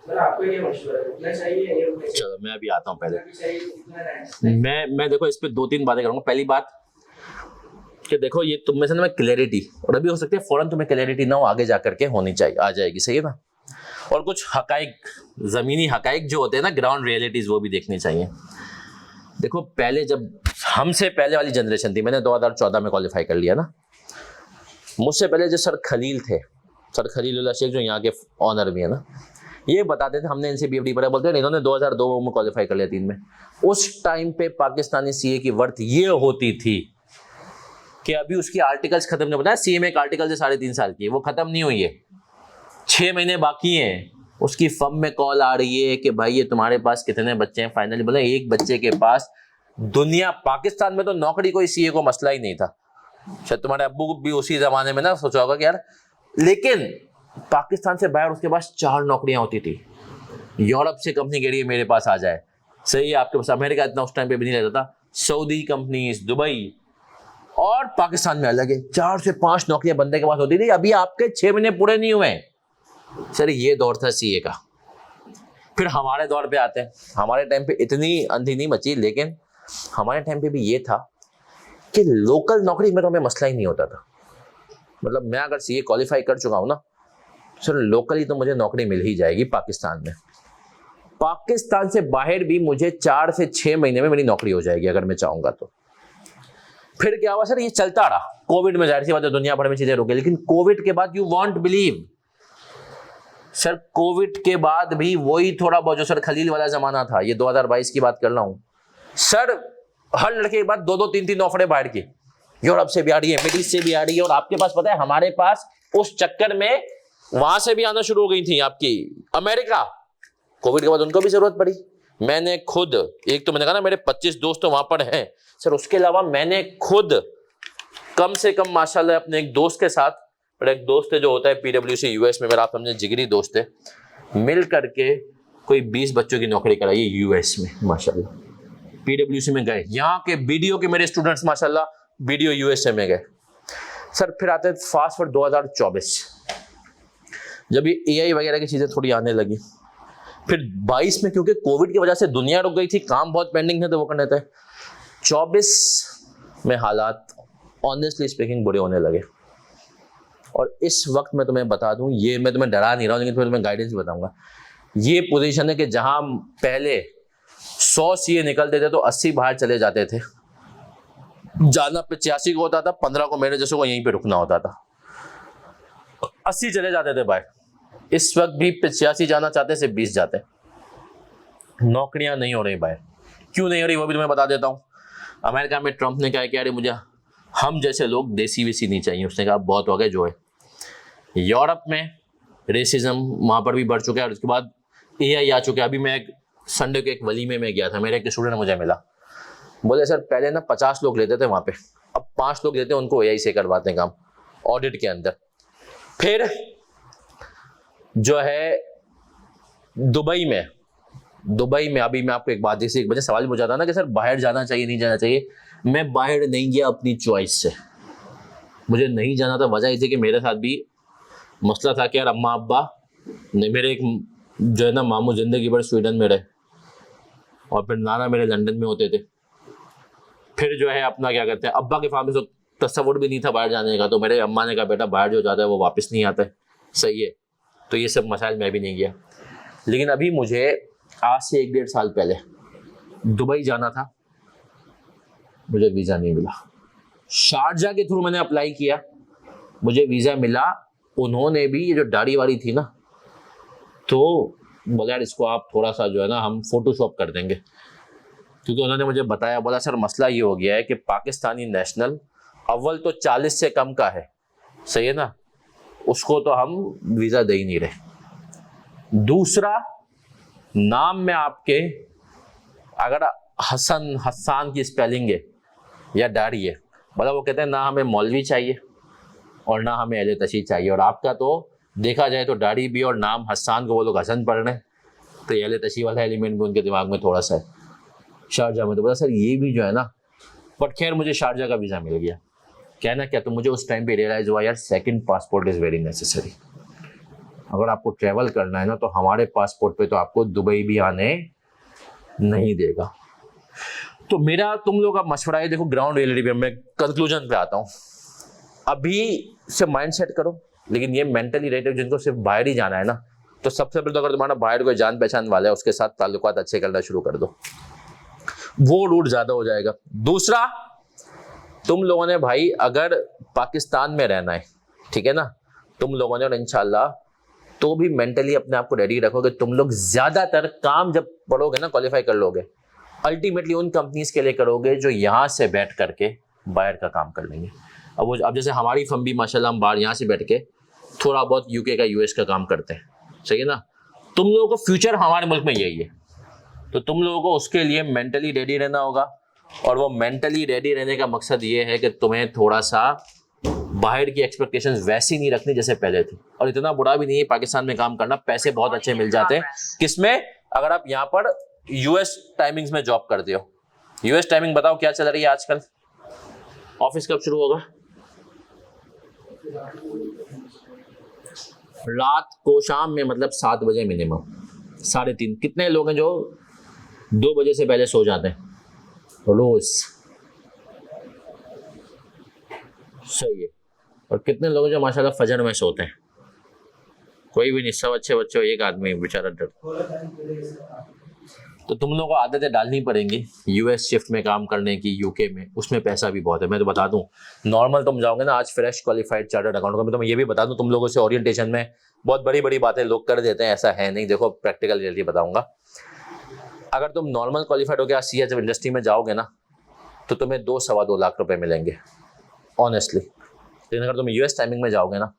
सर आपको ये मशवरा है, रुकना चाहिए या रुकना चलो मैं अभी आता हूँ। पहले चाहिए, कितना टाइम? मैं देखो इस पे 2-3 बातें करूँगा। पहली बात कि देखो ये तुम में से ना मैं क्लैरिटी, और अभी हो सकती है फौरन तुम्हें क्लैरिटी ना हो, आगे जा करके होनी चाहिए, आ जाएगी, सही है ना। और कुछ हकाइक, ज़मीनी हकाइक जो होते हैं ना, ग्राउंड रियलिटीज़, वो भी देखनी चाहिए। देखो पहले जब हमसे पहले वाली जनरेशन थी, मैंने 2014 में क्वालिफाई कर लिया ना, मुझसे पहले जो सर खलील थे, सर खलीलुल्लाह शेख, जो यहाँ के ऑनर भी है ना, ये बताते थे हमने इनसे बीएफडी पढ़ा, बोलते हैं इन्होंने 2002 में क्वालिफाई कर लिया 3 में। उस टाइम पे पाकिस्तानी सीए की वर्थ ये होती थी कि अभी उसकी आर्टिकल्स खत्म नहीं, बताया सीए में एक आर्टिकल से 3.5 साल की है, वो खत्म नहीं हुई है, 6 महीने बाकी हैं। उसकी फर्म में कॉल आ रही है कि भाई ये तुम्हारे पास कितने बच्चे हैं। फाइनली बोले एक बच्चे के पास, दुनिया पाकिस्तान में तो नौकरी कोई सीए को मसला ही नहीं था। शायद तुम्हारे अब्बू भी उसी जमाने में ना सोचा होगा कि यार, लेकिन पाकिस्तान से बाहर उसके पास 4 नौकरियां होती थी। यूरोप से कंपनी कह रही है मेरे पास आ जाए, सही है, आपके पास अमेरिका इतना उस टाइम पे भी नहीं रहता था, सऊदी कंपनीज, दुबई, और पाकिस्तान में अलग है, 4 से 5 नौकरियां बंदे के पास होती थी। अभी आपके 6 महीने पूरे नहीं हुए सर, ये दौर था सीए का। फिर हमारे दौर पे आते हैं, हमारे टाइम पे इतनी अंधी नहीं मची, लेकिन हमारे टाइम पे भी ये था कि लोकल नौकरी में तो हमें मसला ही नहीं होता था। मतलब मैं अगर सीए क्वालिफाई कर चुका हूं ना सर, लोकली तो मुझे नौकरी मिल ही जाएगी पाकिस्तान में। पाकिस्तान से बाहर भी मुझे 4 से 6 महीने में मेरी नौकरी हो जाएगी अगर मैं चाहूंगा तो। फिर क्या हुआ सर, ये चलता रहा। कोविड में जाहिर सी बात है दुनिया भर में चीजें रुक गई, लेकिन कोविड के बाद you won't believe sir, Covid के बाद भी वही थोड़ा बहुत जो सर खलील वाला जमाना था, ये 2022 की बात कर रहा हूं सर, हर लड़के के बाद 2-2, 3-3 ऑफरें बाहर की, यूरोप से भी आ रही है, मिडिल से भी आ रही है, और आपके पास पता है हमारे पास उस चक्कर में वहां से भी आना शुरू हो गई थी आपकी अमेरिका। कोविड के बाद उनको भी जरूरत पड़ी। मैंने खुद, एक तो मैंने कहा ना मेरे 25 दोस्त तो वहां पर हैं सर, उसके अलावा मैंने खुद कम से कम माशाल्लाह अपने एक दोस्त के साथ, मेरा एक दोस्त है जो होता है पीडब्ल्यूसी यूएस में, मेरा आप समझे जिगरी दोस्त है, मिल करके कोई 20 बच्चों की नौकरी कराई यूएस में माशाल्लाह। पीडब्ल्यूसी में गए, यहाँ के बीडीओ के मेरे स्टूडेंट्स माशाल्लाह बीडीओ यूएसए में गए सर। फिर आते हैं फास्ट फॉरवर्ड 2024, जब ये एआई वगैरह की चीजें थोड़ी आने लगी। फिर 22 में क्योंकि कोविड की वजह से दुनिया रुक गई थी, काम बहुत पेंडिंग थे तो वो करने थे। 24 में हालात ऑनेस्टली स्पीकिंग बुरे होने लगे। और इस वक्त मैं तुम्हें बता दूं, ये मैं तुम्हें डरा नहीं रहा हूं, लेकिन फिर तुम्हें गाइडेंस बताऊंगा। ये पोजीशन है कि जहां पहले 100 सीए निकलते थे तो 80 बाहर चले जाते थे, जाना 85 को होता था, 15 को मेरे जैसे को यहीं पे रुकना होता था, 80 चले जाते थे बाहर। इस वक्त भी 85 जाना चाहते से 20 जाते। नौकरियां नहीं हो रही बाहर, क्यों नहीं हो रही वो भी तुम्हें बता देता हूं। अमेरिका में ट्रंप ने कहा कि अरे मुझे हम जैसे लोग देसी वेसी नहीं चाहिए, उसने कहा बहुत हो गए जो है। यूरोप में रेसिज्म वहां पर भी बढ़ चुका है, और उसके बाद एआई आ चुका है। अभी मैं संडे के एक वलीमे में गया था, मेरे एक स्टूडेंट मुझे मिला, बोले सर पहले ना 50 लोग लेते थे वहां पे, अब 5 लोग लेते हैं, उनको एआई से करवाते हैं काम ऑडिट के अंदर। फिर जो है दुबई में अभी मैं आपको एक बात, जैसे एक बजे सवाल पूछा था ना कि सर बाहर जाना चाहिए नहीं जाना चाहिए, मैं बाहर नहीं गया अपनी चॉइस से, मुझे नहीं जाना था। वजह ये थी कि मेरे साथ भी मसला था कि यार अम्मा अब्बा ने, मेरे एक जो है ना मामू जिंदगी भर स्वीडन में रहे, और फिर नाना मेरे लंदन में होते थे। फिर जो है अपना क्या कहते हैं, अब्बा के फैमिली तो तस्वुर भी नहीं था बाहर जाने का, तो मेरे अम्मा ने कहा बेटा बाहर जो जाता है वो वापस नहीं आता है, सही है। तो ये सब मसाइल मैं भी नहीं गया। लेकिन अभी मुझे आज से 1-1.5 साल पहले दुबई जाना था, मुझे वीज़ा नहीं मिला। शारजा के थ्रू मैंने अप्लाई किया, मुझे वीज़ा मिला। उन्होंने भी ये जो दाढ़ी वाली थी ना, तो बोला यार इसको आप थोड़ा सा जो है ना हम फोटोशॉप कर देंगे, क्योंकि उन्होंने मुझे बताया, बोला सर मसला ये हो गया है कि पाकिस्तानी नेशनल अव्वल तो 40 से कम का है, सही है ना, उसको तो हम वीजा दे ही नहीं रहे। दूसरा, नाम में आपके अगर हसन की स्पेलिंग है या दाढ़ी है, मतलब वो कहते हैं ना हमें मौलवी चाहिए और ना हमें अहले तशी चाहिए, और आपका तो देखा जाए तो दाढ़ी भी और नाम हसान को वो लोग हसन पढ़ रहे हैं, तो अहले तशी वाला एलिमेंट भी उनके दिमाग में थोड़ा सा है। शारजा में तो बोला सर ये भी जो है ना, बट खैर मुझे शारजा का वीज़ा मिल गया। कहना क्या, तो मुझे उस टाइम पे रियलाइज़ हुआ यार second passport is very necessary. अगर आपको ट्रैवल करना है ना तो हमारे पासपोर्ट पे तो आपको दुबई भी आने नहीं देगा। तो मेरा तुम लोग का मशवरा है, देखो ग्राउंड रियलिटी पे मैं कंक्लूजन पे आता हूँ, अभी से माइंड सेट करो, लेकिन ये मेंटली रेडियो जिनको सिर्फ बाहर ही जाना है ना, तो सबसे पहले तो अगर तुम्हारा बाहर कोई जान पहचान वाला है उसके साथ ताल्लुकात अच्छे करना शुरू कर दो, वो रूट ज़्यादा हो जाएगा। दूसरा, तुम लोगों ने भाई अगर पाकिस्तान में रहना है, ठीक है ना, तुम लोगों ने, और इंशाल्लाह तो भी मेंटली अपने आप को रेडी रखोगे, तुम लोग ज़्यादातर काम जब पढ़ोगे ना, क्वालिफाई कर लोगे, अल्टीमेटली उन कंपनीज के लिए करोगे जो यहाँ से बैठ करके बाहर का काम कर लेंगे। अब जैसे हमारी फर्म भी माशाल्लाह हम बाहर यहाँ से बैठ के थोड़ा बहुत यूके का यूएस का काम करते हैं, सही है ना। तुम लोगों को फ्यूचर हमारे मुल्क में यही है, तो तुम लोगों को उसके लिए मेंटली रेडी रहना होगा, और वो मेंटली रेडी रहने का मकसद ये है कि तुम्हें थोड़ा सा बाहर की एक्सपेक्टेशंस वैसी नहीं रखनी जैसे पहले थी, और इतना बुरा भी नहीं है पाकिस्तान में काम करना, पैसे बहुत अच्छे मिल जाते हैं। किसमें? अगर आप यहाँ पर यूएस टाइमिंग्स में जॉब करते हो। यूएस टाइमिंग बताओ क्या चल रही है आजकल? ऑफिस कब शुरू होगा? रात को, शाम में, मतलब 7 बजे मिनिमम, 3:30। कितने लोग हैं जो 2 बजे से पहले सो जाते हैं रोज? सही है। और कितने लोग जो माशाल्लाह फजर में सोते हैं? कोई भी नहीं, सब अच्छे बच्चे, एक आदमी बेचारा डर। तो तुम लोगों को आदतें डालनी पड़ेंगी यूएस शिफ्ट में काम करने की, यूके में, उसमें पैसा भी बहुत है। मैं तो बता दूं, नॉर्मल तुम जाओगे ना आज फ्रेश क्वालिफाइड चार्टर्ड अकाउंटेंट का, तो मैं ये भी बता दूं तुम लोगों से, ओरिएंटेशन में बहुत बड़ी बड़ी बातें लोग कर देते हैं, ऐसा है नहीं। देखो प्रैक्टिकल रियलिटी बताऊंगा, अगर तुम नॉर्मल क्वालिफाइड होकर सीए जब इंडस्ट्री में जाओगे ना, तो तुम्हें 2-2.25 लाख रुपए मिलेंगे ऑनेस्टली। लेकिन अगर तुम यूएस टाइमिंग में जाओगे ना,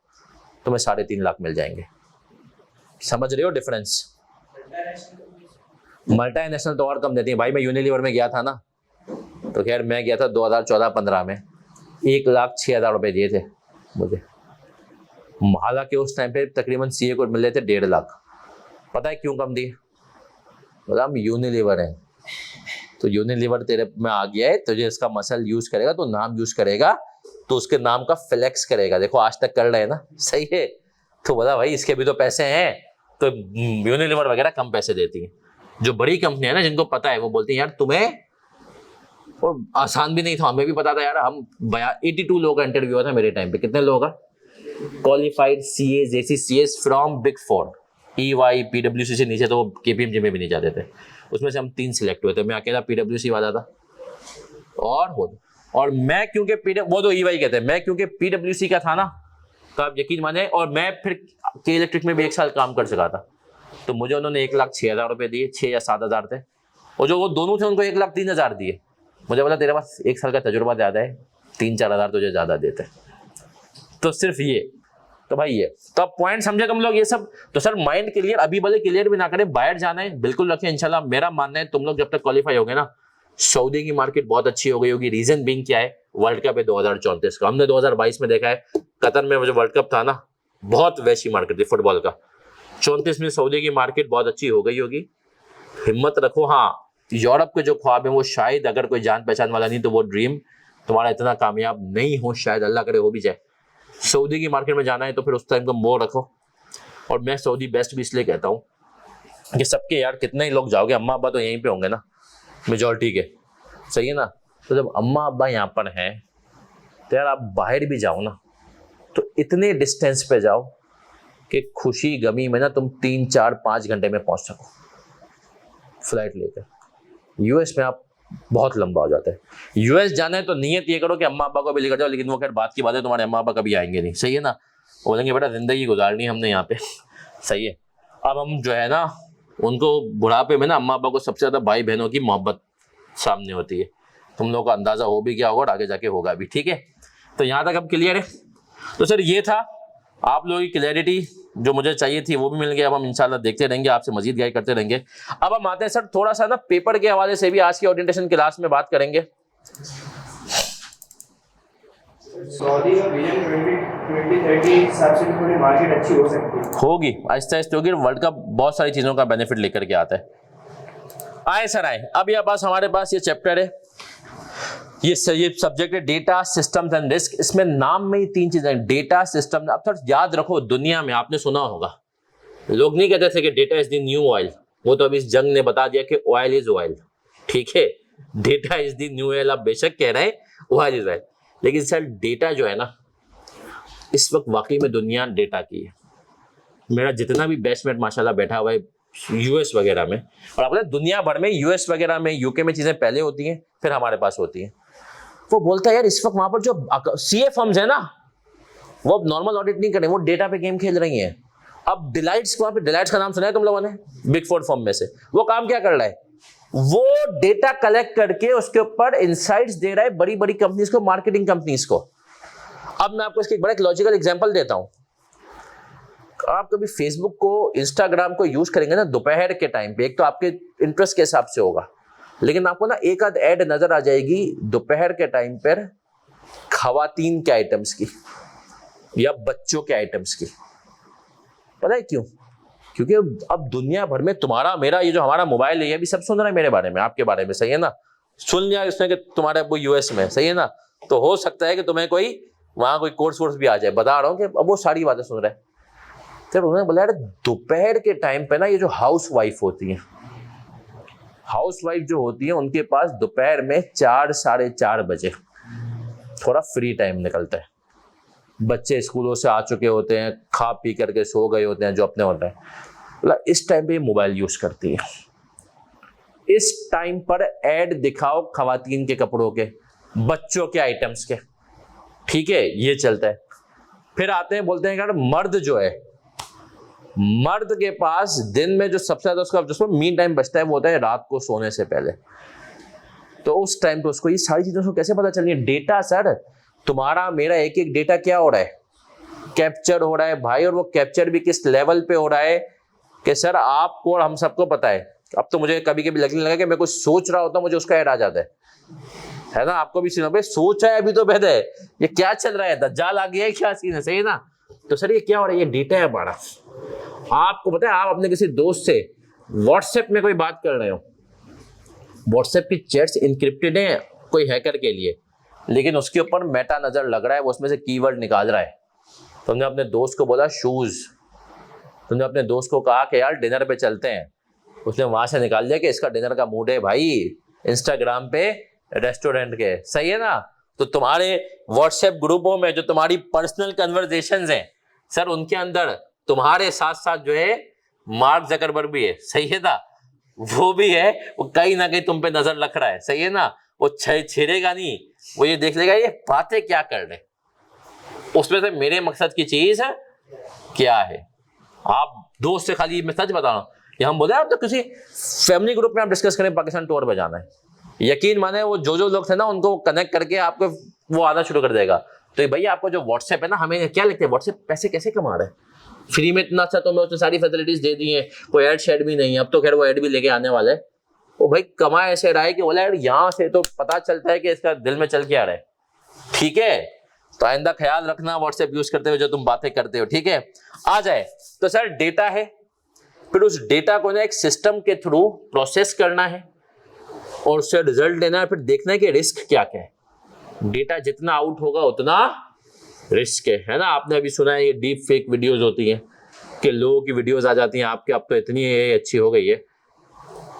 तुम्हें 3.5 लाख मिल जाएंगे। समझ रहे हो डिफरेंस? मल्टीनेशनल तो और कम देती है भाई। मैं यूनिलीवर में गया था ना, तो खैर मैं गया था 2014-15 में, 1,06,000 रुपए दिए थे मुझे। हालांकि उस टाइम पे तकरीबन सीए को मिल रहे थे 1.5 लाख। पता है क्यों कम दिए? बोला हम यूनिलीवर हैं, तो यूनिलीवर तेरे में आ गया है, तुझे इसका मसल यूज करेगा, तो नाम यूज करेगा, तो उसके नाम का फ्लेक्स करेगा। देखो आज तक कर रहे हैं ना, सही है। तो बोला भाई इसके भी तो पैसे हैं, तो यूनिलीवर वगैरह कम पैसे देती है। जो बड़ी कंपनी है ना, जिनको पता है, वो बोलती है यार तुम्हें, और आसान भी नहीं था, हमें भी पता था यार। हम 82 लोगों का इंटरव्यू हुआ था मेरे टाइम पे। कितने लोगों का? Qualified CS, ACCS from big 4, EY, PwC से नीचे तो वो KPMG में भी नहीं जाते थे। उसमें से हम 3 सिलेक्ट हुए थे, मैं अकेला PwC वाला था। और मैं क्योंकि वो तो EY कहते हैं, मैं क्योंकि PwC का था ना, तो आप यकीन माने, और मैं फिर के इलेक्ट्रिक में भी 1 साल काम कर सका था, तो मुझे उन्होंने 1,06,000 रुपए दिए, 6 या 7 हज़ार थे, और जो वो दोनों थे उनको 1,03,000 दिए। मुझे बोला तेरे पास 1 साल का तजुर्बा ज़्यादा है, 3-4 हज़ार तुझे ज़्यादा देते। तो सिर्फ ये, तो भाई ये तो अब पॉइंट समझे तुम लोग ये सब। तो सर माइंड क्लियर, अभी भले क्लियर भी ना करें, बाहर जाना है बिल्कुल रखें इंशाल्लाह। मेरा मानना है तुम लोग जब तक क्वालिफाई होगे ना, सऊदी की मार्केट बहुत अच्छी हो गई होगी। रीजन बीइंग क्या है? वर्ल्ड कप है 2034 का। हमने 2022 में देखा है कतर में जो वर्ल्ड कप था ना, बहुत वैसी मार्केट थी फुटबॉल का। 34 में सऊदी की मार्केट बहुत अच्छी हो गई होगी। हिम्मत रखो। हाँ, यूरोप के जो ख्वाब है वो शायद, अगर कोई जान पहचान वाला नहीं तो वो ड्रीम तुम्हारा इतना कामयाब नहीं हो, शायद अल्लाह करे हो भी जाए। सऊदी की मार्केट में जाना है तो फिर उस टाइम का मोह रखो। और मैं सऊदी बेस्ट भी इसलिए कहता हूँ कि सबके यार कितने ही लोग जाओगे, अम्मा अब्बा तो यहीं पे होंगे ना मेजॉरिटी के, सही है ना। तो जब अम्मा अब्बा यहाँ पर हैं तो यार आप बाहर भी जाओ ना, तो इतने डिस्टेंस पे जाओ कि खुशी गमी में ना तुम 3-4-5 घंटे में पहुँच सको फ्लाइट लेकर। यूएस में आप बहुत लंबा हो जाता है। यूएस जाना है तो नियत ये करो कि अम्मा अब्बा को भी लेकर जाओ, लेकिन वो खैर बात की बात है, तुम्हारे अम्मा अब्बा कभी आएंगे नहीं, सही है ना। वो बोलेंगे बेटा जिंदगी गुजारनी हमने यहाँ पे, सही है। अब हम जो है ना, उनको बुढ़ापे में ना, अम्मा अब्बा को सबसे ज़्यादा भाई बहनों की मोहब्बत सामने होती है। तुम लोगों का अंदाज़ा हो भी क्या होगा और आगे जाके होगा भी, ठीक है। तो यहाँ तक अब क्लियर है। तो सर ये था, आप लोगों की क्लैरिटी जो मुझे चाहिए थी वो भी मिल गया। अब हम इंशाल्लाह देखते रहेंगे, आपसे मजीद गाइड करते रहेंगे। अब हम आते हैं सर थोड़ा सा ना पेपर के हवाले से भी आज की ओरिएंटेशन क्लास में बात करेंगे। सऊदी का विजन 2030 हिसाब से भी थोड़ी मार्केट अच्छी हो सकती है। होगी, आहिस्ता आहिस्ता होगी। वर्ल्ड कप बहुत सारी चीज़ों का बेनिफिट लेकर के आता है। आए सर आए, अब ये पास हमारे पास ये चैप्टर है, ये सब्जेक्ट है डेटा सिस्टम्स एंड रिस्क। इसमें नाम में ही 3 चीजें, डेटा सिस्टम। अब थोड़ा याद रखो, दुनिया में आपने सुना होगा लोग नहीं कहते थे कि data is the new oil, वो तो अभी इस जंग ने बता दिया कि ऑयल इज ऑयल। ठीक है, data is the new oil. आप बेशक कह रहे हैं ऑयल इज ऑयल, लेकिन सर डेटा जो है ना इस वक्त वाकई में दुनिया डेटा की है। मेरा जितना भी बेस्टमेट माशाल्लाह बैठा हुआ है यूएस वगैरह में, और आपको दुनिया भर में यूएस वगैरह में यूके में चीजें पहले होती हैं फिर हमारे पास होती हैं। वो बोलता है यार इस वक्त वहां पर जो सीए फर्म्स है ना वो अब नॉर्मल ऑडिट नहीं कर रहे, वो डेटा पे गेम खेल रही हैं। अब डिलाइट्स, वहां पे डिलाइट्स का नाम सुना है तुम लोगों ने, बिग 4 फर्म में से। वो काम क्या कर रहा है, वो डेटा कलेक्ट करके उसके ऊपर इनसाइट्स दे रहा है बड़ी बड़ी कंपनीज को, मार्केटिंग कंपनीज को। अब मैं आपको इसकी एक बड़ा लॉजिकल एग्जांपल देता हूं। आप कभी फेसबुक को, इंस्टाग्राम को यूज करेंगे ना दोपहर के टाइम पे, एक तो आपके इंटरेस्ट के हिसाब से होगा, लेकिन आपको ना एक आध ऐड नजर आ जाएगी दोपहर के टाइम पर खवातीन के आइटम्स की या बच्चों के आइटम्स की। पता है क्यों? क्योंकि अब दुनिया भर में तुम्हारा मेरा ये जो हमारा मोबाइल है ये भी सब सुन रहा है मेरे बारे में, आपके बारे में, सही है ना। सुन लिया उसने कि तुम्हारे वो यूएस में, सही है ना, तो हो सकता है कि तुम्हें कोई वहां कोई कोर्स वोर्स भी आ जाए। बता रहा हूँ कि अब वो सारी बातें सुन रहा है। फिर उन्होंने बोला यार दोपहर के टाइम पे ना ये जो हाउस वाइफ होती है, हाउस वाइफ जो होती है उनके पास दोपहर में 4 साढ़े 4 बजे थोड़ा फ्री टाइम निकलता है। बच्चे स्कूलों से आ चुके होते हैं, खा पी करके सो गए होते हैं, जो अपने होते हैं, मतलब इस टाइम पे मोबाइल यूज करती है। इस टाइम पर ऐड दिखाओ खवातीन के कपड़ों के, बच्चों के आइटम्स के, ठीक है, ये चलता है। फिर आते हैं बोलते हैं यार मर्द जो है, मर्द के पास दिन में जो सबसे ज्यादा उसका जिसमें मीन टाइम बचता है वो होता है रात को सोने से पहले। तो उस टाइम पे उसको ये सारी चीजों को कैसे पता चल रही है? डेटा सर, तुम्हारा मेरा एक एक डेटा क्या हो रहा है, कैप्चर हो रहा है भाई। और वो कैप्चर भी किस लेवल पे हो रहा है कि सर आपको और हम सबको पता है। अब तो मुझे कभी कभी लगने लगा कि मैं कुछ सोच रहा होता मुझे उसका ऐड आ जाता है ना। आपको भी सीन भाई सोचा है अभी तो बेहद है, ये क्या चल रहा है, दज्जाल आ गया है, क्या सीन है, सही है ना। तो सर ये क्या हो रहा है, ये डेटा है हमारा। आपको पता है आप अपने किसी दोस्त से व्हाट्सएप में कोई बात कर रहे हो, व्हाट्सएप की चैट्स इनक्रिप्टेड है कोई हैकर के लिए, लेकिन उसके ऊपर मेटा नजर लग रहा है, वो उसमें से कीवर्ड निकाल रहा है। तुमने अपने दोस्त को बोला शूज, तुमने अपने दोस्त को कहा कि यार डिनर पे चलते हैं, उसने वहां से निकाल दिया कि इसका डिनर का मूड है भाई इंस्टाग्राम पे रेस्टोरेंट के, सही है ना। तो तुम्हारे व्हाट्सएप ग्रुपों में जो तुम्हारी पर्सनल कन्वर्सेशंस हैं सर, उनके अंदर तुम्हारे साथ साथ जो है मार्क जकरबर्ग भी है, सही है ना, वो भी है, वो कहीं ना कहीं तुम पे नजर रख रहा है, सही है ना। वो छेड़ेगा नहीं, वो ये देख लेगा ये बातें क्या कर रहे, उसमें से मेरे मकसद की चीज क्या है। आप दोस्त से खाली, मैं सच बता रहा हूँ, ये हम बोले आप तो किसी फैमिली ग्रुप में आप डिस्कस करें पाकिस्तान टूर पे जाना है, यकीन माने वो जो लोग थे ना उनको कनेक्ट करके आपको वो आना शुरू कर देगा। तो भैया आपको जो व्हाट्सएप है ना, हमें क्या लगता है व्हाट्सएप पैसे कैसे कमा रहा है, फ्री में इतना अच्छा, तो मैं उसने सारी फैसिलिटीज दे दी है, कोई ऐड शेड भी नहीं है। अब तो खैर वो ऐड भी लेके आने वाला है। वो भाई कमा ऐसे रहा है कि बोला यार यहाँ से तो पता चलता है कि इसका दिल में चल के आ रहा है, ठीक है। तो आइंदा ख्याल रखना व्हाट्सएप यूज करते हुए जो तुम बातें करते हो, ठीक है। आ जाए तो सर डेटा है, फिर उस डेटा को ना एक सिस्टम के थ्रू प्रोसेस करना है और उससे रिजल्ट लेना है, फिर देखना है कि रिस्क क्या क्या है। डेटा जितना आउट होगा उतना रिस्क है ना। आपने अभी सुना है ये डीप फेक वीडियोस होती हैं कि लोगों की वीडियोस आ जाती हैं आपके, अब तो इतनी अच्छी हो गई है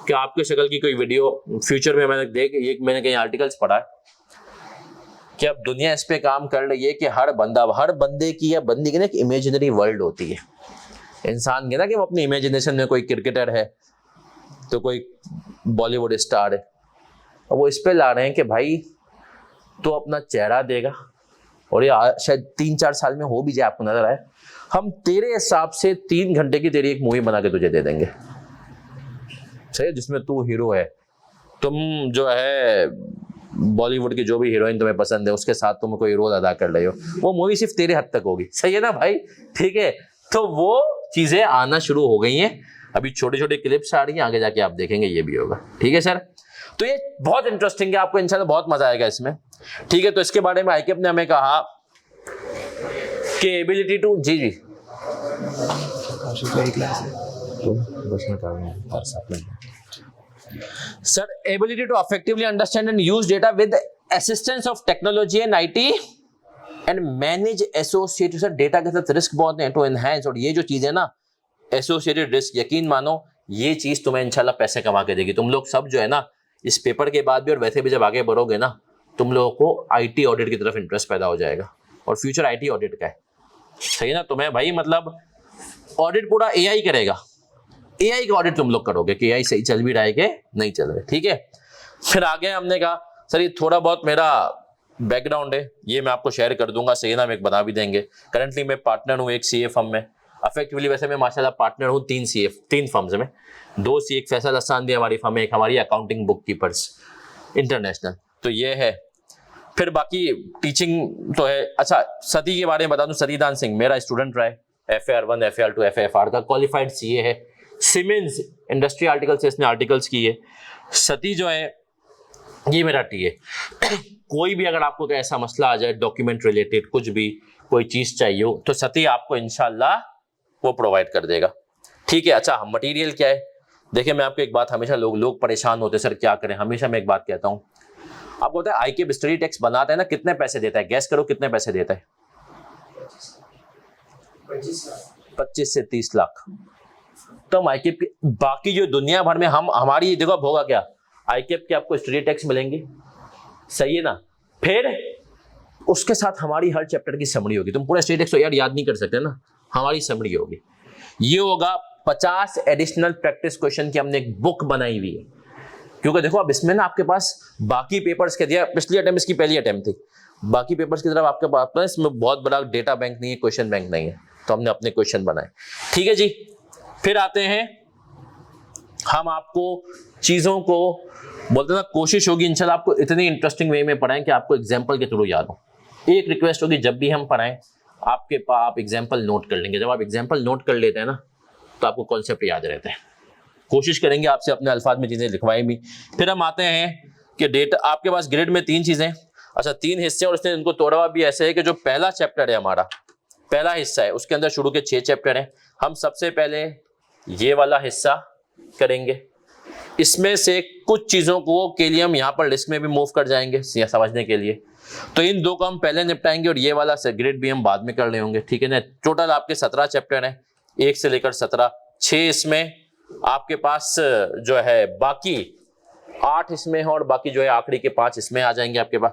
कि आपके शक्ल की कोई वीडियो फ्यूचर में, मैंने कहीं आर्टिकल्स पढ़ा है कि अब दुनिया इस पे काम कर रही है कि हर बंदे की या बंदी की ना एक इमेजिनरी वर्ल्ड होती है इंसान की ना, कि वो अपनी इमेजिनेशन में कोई क्रिकेटर है तो कोई बॉलीवुड स्टार है, और वो इस पे ला रहे हैं कि भाई तो अपना चेहरा देगा और ये शायद 3-4 साल में हो भी जाए, आपको नजर आए, हम तेरे हिसाब से 3 घंटे की तेरी एक मूवी बना के तुझे दे देंगे, सही है, जिसमें तू हीरो है, तुम जो है बॉलीवुड की जो भी हीरोइन तुम्हें पसंद है उसके साथ तुम कोई रोल अदा कर रहे हो, वो मूवी सिर्फ तेरे हद तक होगी, सही है ना भाई? ठीक है, तो वो चीजें आना शुरू हो गई हैं, अभी छोटे छोटे क्लिप्स आ रही हैं, आगे जाके आप देखेंगे ये भी होगा। ठीक है सर, तो ये बहुत इंटरेस्टिंग है, आपको इंशाल्लाह बहुत मजा आएगा इसमें। ठीक है, तो इसके बारे में आईकेप ने हमें कहा कि एबिलिटी टू, जी जी sir, ability to effectively understand and use data with assistance of technology and IT and manage associated, sir data के साथ रिस्क बहुत है, टू एनहांस, और ये जो चीज है ना एसोसिएटेड रिस्क, यकीन मानो ये चीज तुम्हें इंशाल्लाह पैसे कमा के देगी। तुम लोग सब जो है ना इस पेपर के बाद भी और वैसे भी जब आगे बढ़ोगे ना, तुम लोगों को आईटी ऑडिट की तरफ इंटरेस्ट पैदा हो जाएगा, और फ्यूचर आईटी ऑडिट का है, सही है ना? तुम्हें भाई मतलब ऑडिट पूरा एआई करेगा, एआई का ऑडिट तुम लोग करोगे कि एआई सही चल भी रहा है कि नहीं चल रहा है। ठीक है, फिर आगे हमने कहा सर ये थोड़ा बहुत मेरा बैकग्राउंड है, ये मैं आपको शेयर कर दूंगा, सही ना? हम एक बता भी देंगे। करंटली मैं पार्टनर हूँ एक सीए फर्म में, इफेक्टिवली वैसे मैं माशाल्लाह पार्टनर हूँ 3 फर्म्स में, 2 सी, एक फैसल हसन दी हमारी फर्म है, एक हमारी अकाउंटिंग बुक कीपर्स इंटरनेशनल, तो ये है। फिर बाकी टीचिंग तो है। अच्छा, सती के बारे में बता दूं, सतीदान सिंह मेरा स्टूडेंट रहा है, FAR1 FAR2 FAFR का क्वालिफाइड सीए है, सिमेंस इंडस्ट्री आर्टिकल से इसने आर्टिकल्स की है। सती जो है ये मेरा टी है। कोई भी अगर आपको ऐसा मसला आ जाए डॉक्यूमेंट रिलेटेड, कुछ भी कोई चीज चाहिए हो, तो सती आपको इंशाल्लाह वो प्रोवाइड कर देगा। ठीक है, अच्छा मटेरियल क्या है? देखिए मैं आपको एक बात, हमेशा लोग परेशान होते हैं सर क्या करें, हमेशा मैं एक बात कहता हूँ, आपको पता है आईकेप स्टडी टेक्स्ट बनाता है ना, कितने पैसे देता है? गैस करो कितने पैसे देता है? 25 से 30 लाख। तो हम आईकेप की बाकी जो दुनिया भर में हमारी जगह होगा क्या, आईकेप के आपको स्टडी टेक्स्ट मिलेंगे, सही है ना? फिर उसके साथ हमारी हर चैप्टर की समरी होगी। तुम पूरा स्टडी टेक्स्ट यार याद नहीं कर सकते ना, हमारी समरी होगी। ये होगा 50 एडिशनल प्रैक्टिस क्वेश्चन की हमने एक बुक बनाई हुई है, क्योंकि देखो अब इसमें ना आपके पास बाकी पेपर्स के दिया, पिछली अटेम्प्ट इसकी पहली अटेम्प्ट थी, बाकी पेपर्स की तरफ आपके पास इसमें बहुत बड़ा डेटा बैंक नहीं है, क्वेश्चन बैंक नहीं है, तो हमने अपने क्वेश्चन बनाए। ठीक है जी, फिर आते हैं हम आपको चीजों को बोलते ना, कोशिश होगी इंशाल्लाह आपको इतनी इंटरेस्टिंग वे में पढ़ाएं कि आपको एग्जाम्पल के थ्रू याद हो। एक रिक्वेस्ट होगी, जब भी हम पढ़ाएं आपके पास आप एग्जाम्पल नोट कर लेंगे। जब आप एग्जाम्पल नोट कर लेते हैं ना तो आपको कॉन्सेप्ट याद रहते हैं। कोशिश करेंगे आपसे अपने अल्फाज में चीजें लिखवाई भी। फिर हम आते हैं कि डेटा, आपके पास ग्रिड में 3 चीजें, अच्छा 3 हिस्से, और इसने इनको तोड़ा हुआ भी ऐसे है कि जो पहला चैप्टर है हमारा, पहला हिस्सा है, उसके अंदर शुरू के 6 चैप्टर हैं। हम सबसे पहले ये वाला हिस्सा करेंगे, इसमें से कुछ चीजों को के लिए हम यहाँ पर लिस्ट में भी मूव कर जाएंगे समझने के लिए, तो इन 2 को हम पहले निपटाएंगे और ये वाला ग्रिड भी हम बाद में कर ले होंगे। ठीक है ना? टोटल आपके 17 चैप्टर हैं, 1 से लेकर 17, 6 इसमें आपके पास जो है, बाकी 8 इसमें है, और बाकी जो है आखिरी के 5 इसमें आ जाएंगे आपके पास।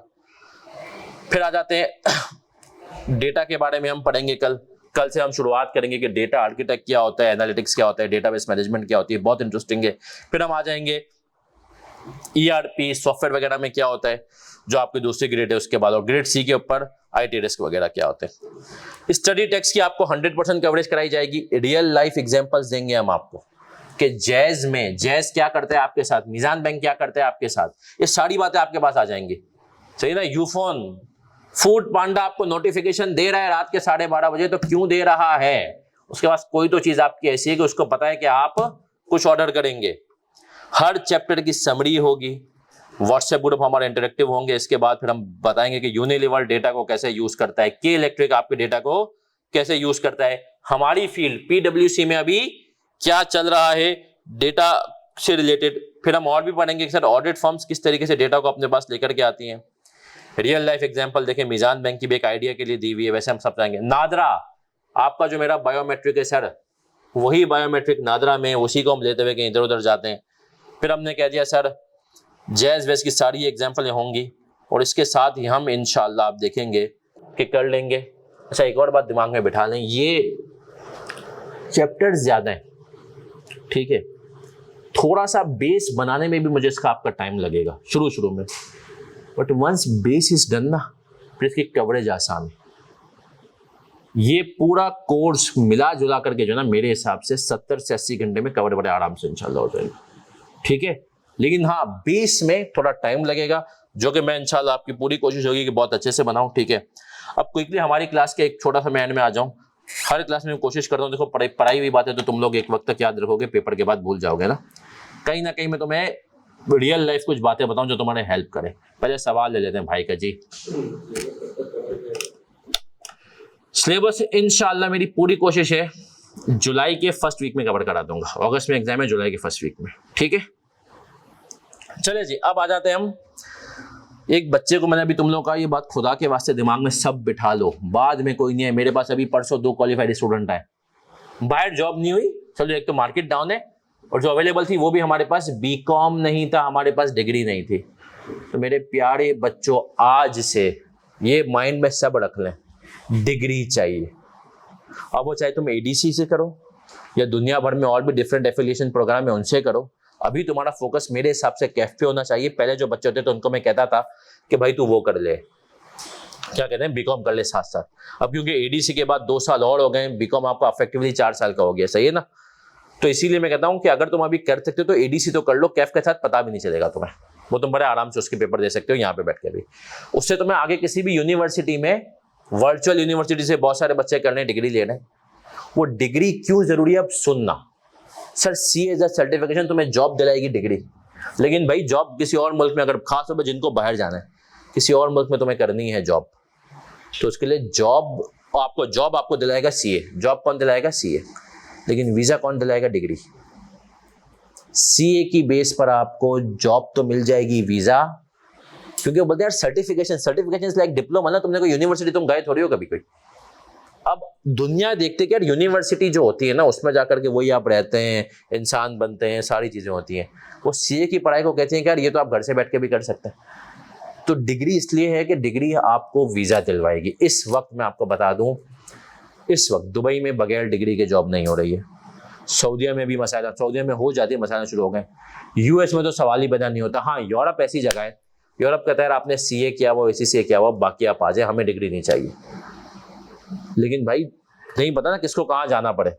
फिर आ जाते हैं डेटा के बारे में हम पढ़ेंगे कल से हम शुरुआत करेंगे कि डेटा आर्किटेक्ट क्या होता है, एनालिटिक्स क्या होता है, डेटाबेस मैनेजमेंट क्या होती है, बहुत इंटरेस्टिंग है। फिर हम आ जाएंगे ERP सॉफ्टवेयर वगैरह में क्या होता है, जो आपके दूसरी ग्रेड है उसके बाद, और ग्रेड C के ऊपर IT रिस्क वगैरह क्या होते हैं। स्टडी टेक्स्ट की आपको 100% कवरेज कराई जाएगी। रियल लाइफ एग्जांपल्स देंगे हम आपको कि जैज क्या करता है आपके साथ, मीजान बैंक क्या करता है आपके साथ, ये सारी बातें आपके पास आ जाएंगी, सही ना? यूफोन फूड पांडा आपको नोटिफिकेशन दे रहा है रात के 12:30 बजे, तो क्यों दे रहा है? उसके पास कोई तो चीज आपकी ऐसी है कि उसको पता है कि आप कुछ ऑर्डर करेंगे। हर चैप्टर की समरी होगी, व्हाट्सएप ग्रुप हमारे इंटरेक्टिव होंगे। इसके बाद फिर हम बताएंगे कि यूनिलीवर डेटा को कैसे यूज करता है, के इलेक्ट्रिक आपके डेटा को कैसे यूज करता है, हमारी फील्ड PwC में अभी क्या चल रहा है डेटा से रिलेटेड। फिर हम और भी पढ़ेंगे कि सर ऑडिट फर्म्स किस तरीके से डेटा को अपने पास लेकर के आती हैं। रियल लाइफ एग्जांपल देखें, मीजान बैंक की भी एक आइडिया के लिए दी हुई है, वैसे हम सब जाएंगे। नादरा आपका जो मेरा बायोमेट्रिक है सर, वही बायोमेट्रिक नादरा में, उसी को हम लेते हुए कहीं इधर उधर जाते हैं। फिर हमने कह दिया सर जैज वेज की सारी एग्जाम्पल होंगी, और इसके साथ ही हम इंशाल्लाह आप देखेंगे कि कर लेंगे। अच्छा एक और बात दिमाग में बिठा लें, ये चैप्टर्स ज़्यादा हैं, ठीक है, थोड़ा सा बेस बनाने में भी मुझे इसका आपका टाइम लगेगा शुरू में, but once base is done ना, फिर इसकी कवरेज आसान है। ये पूरा कोर्स मिला जुला करके जो ना मेरे हिसाब से 70 से 80 घंटे में कवर बड़े आराम से इंशाल्लाह हो जाएगा, ठीक है। लेकिन हाँ बेस में थोड़ा टाइम लगेगा, जो कि मैं इंशाल्लाह आपकी पूरी कोशिश होगी कि बहुत अच्छे से बनाऊं, ठीक है। अब क्विकली हमारी क्लास के एक छोटा सा मैं एंड में आ जाऊं। हर क्लास में कोशिश करता हूं, देखो पढ़ाई हुई बात है तो तुम लोग एक वक्त तक याद रखोगे, पेपर के बाद भूल जाओगे ना। कहीं ना कहीं मैं तुम्हें रियल लाइफ कुछ बातें बताऊं जो तुम्हारे हेल्प करे। पहले सवाल ले लेते हैं भाई का जी। सिलेबस इंशाल्लाह मेरी पूरी कोशिश है जुलाई के फर्स्ट वीक में कवर करा दूंगा। अगस्त में एग्जाम है, जुलाई के फर्स्ट वीक में, ठीक है। चले जी, अब आ जाते हैं हम एक बच्चे को। मैंने अभी तुम लोगों का ये बात खुदा के वास्ते दिमाग में सब बिठा लो, बाद में कोई नहीं है। मेरे पास अभी परसों 2 क्वालिफाइड स्टूडेंट आए, बाहर जॉब नहीं हुई। चलो, एक तो मार्केट डाउन है और जो अवेलेबल थी वो भी हमारे पास बीकॉम नहीं था, हमारे पास डिग्री नहीं थी। तो मेरे प्यारे बच्चों, आज से ये माइंड में सब रख लें, डिग्री चाहिए। अब वो चाहे तुम एडीसी से करो या दुनिया भर में और भी डिफरेंट एफिलिएशन प्रोग्राम है उनसे करो। अभी तुम्हारा फोकस मेरे हिसाब से कैफ पे होना चाहिए। पहले जो बच्चे होते तो उनको मैं कहता था कि भाई तू वो कर ले, क्या कहते हैं, बीकॉम कर ले साथ साथ। अब क्योंकि एडीसी के बाद 2 साल और हो गए, बीकॉम आपका इफेक्टिवली 4 साल का हो गया, सही है ना। तो इसीलिए मैं कहता हूं कि अगर तुम अभी कर सकते हो तो एडीसी तो कर लो, कैफ के साथ पता भी नहीं चलेगा तुम्हें, वो तुम बड़े आराम से उसके पेपर दे सकते हो यहाँ पे बैठ के भी। उससे तुम्हें आगे किसी भी यूनिवर्सिटी में, वर्चुअल यूनिवर्सिटी से बहुत सारे बच्चे करने डिग्री ले रहे हैं। वो डिग्री क्यों जरूरी है अब सुनना। Sir CA as a certification तुम्हें जॉब दिलाएगी डिग्री, लेकिन भाई जॉब किसी और मुल्क में, अगर खास तौर पर जिनको बाहर जाना है, किसी और मुल्क में तुम्हें करनी है जॉब, तो उसके लिए जॉब आपको दिलाएगा सीए। जॉब कौन दिलाएगा? सीए। लेकिन वीजा कौन दिलाएगा? डिग्री। सीए की बेस पर आपको जॉब तो मिल जाएगी, वीजा, क्योंकि वो बोलते हैं सर्टिफिकेशन लाइक डिप्लोमा ना। तुमने कोई यूनिवर्सिटी तुम गए थोड़ी हो कभी कोई। अब दुनिया देखते कि यार यूनिवर्सिटी जो होती है ना, उसमें जाकर के वही आप रहते हैं, इंसान बनते हैं, सारी चीजें होती हैं। वो सीए की पढ़ाई को कहते हैं कि यार ये तो आप घर से बैठ के भी कर सकते हैं। तो डिग्री इसलिए है कि डिग्री आपको वीजा दिलवाएगी। इस वक्त मैं आपको बता दूं, इस वक्त दुबई में बगैर डिग्री के जॉब नहीं हो रही है। सऊदीया में भी मसाला, सऊदीया में हो जाती है, मसाला शुरू हो गए। यूएस में तो सवाल ही पैदा नहीं होता। हाँ, यूरोप ऐसी जगह है, यूरोप कहता है आपने सीए किया हुआ, एसीसीए किया हुआ, बाकी आप आ जाए, हमें डिग्री नहीं चाहिए। लेकिन भाई नहीं पता ना किसको कहाँ जाना पड़े,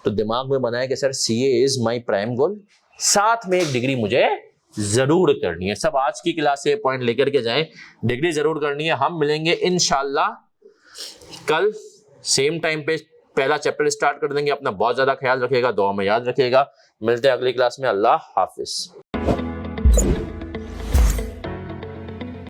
तो दिमाग में बनाया कि sir CA is my prime goal, साथ में एक डिग्री मुझे जरूर करनी है। सब आज की क्लास से पॉइंट लेकर के जाएं, डिग्री जरूर करनी है। हम मिलेंगे इंशाल्लाह कल सेम टाइम पे, पहला चैप्टर स्टार्ट कर देंगे। अपना बहुत ज्यादा ख्याल रखिएगा, दुआ में याद रखिएगा। मिलते हैं अगली क्लास में। अल्लाह हाफिज।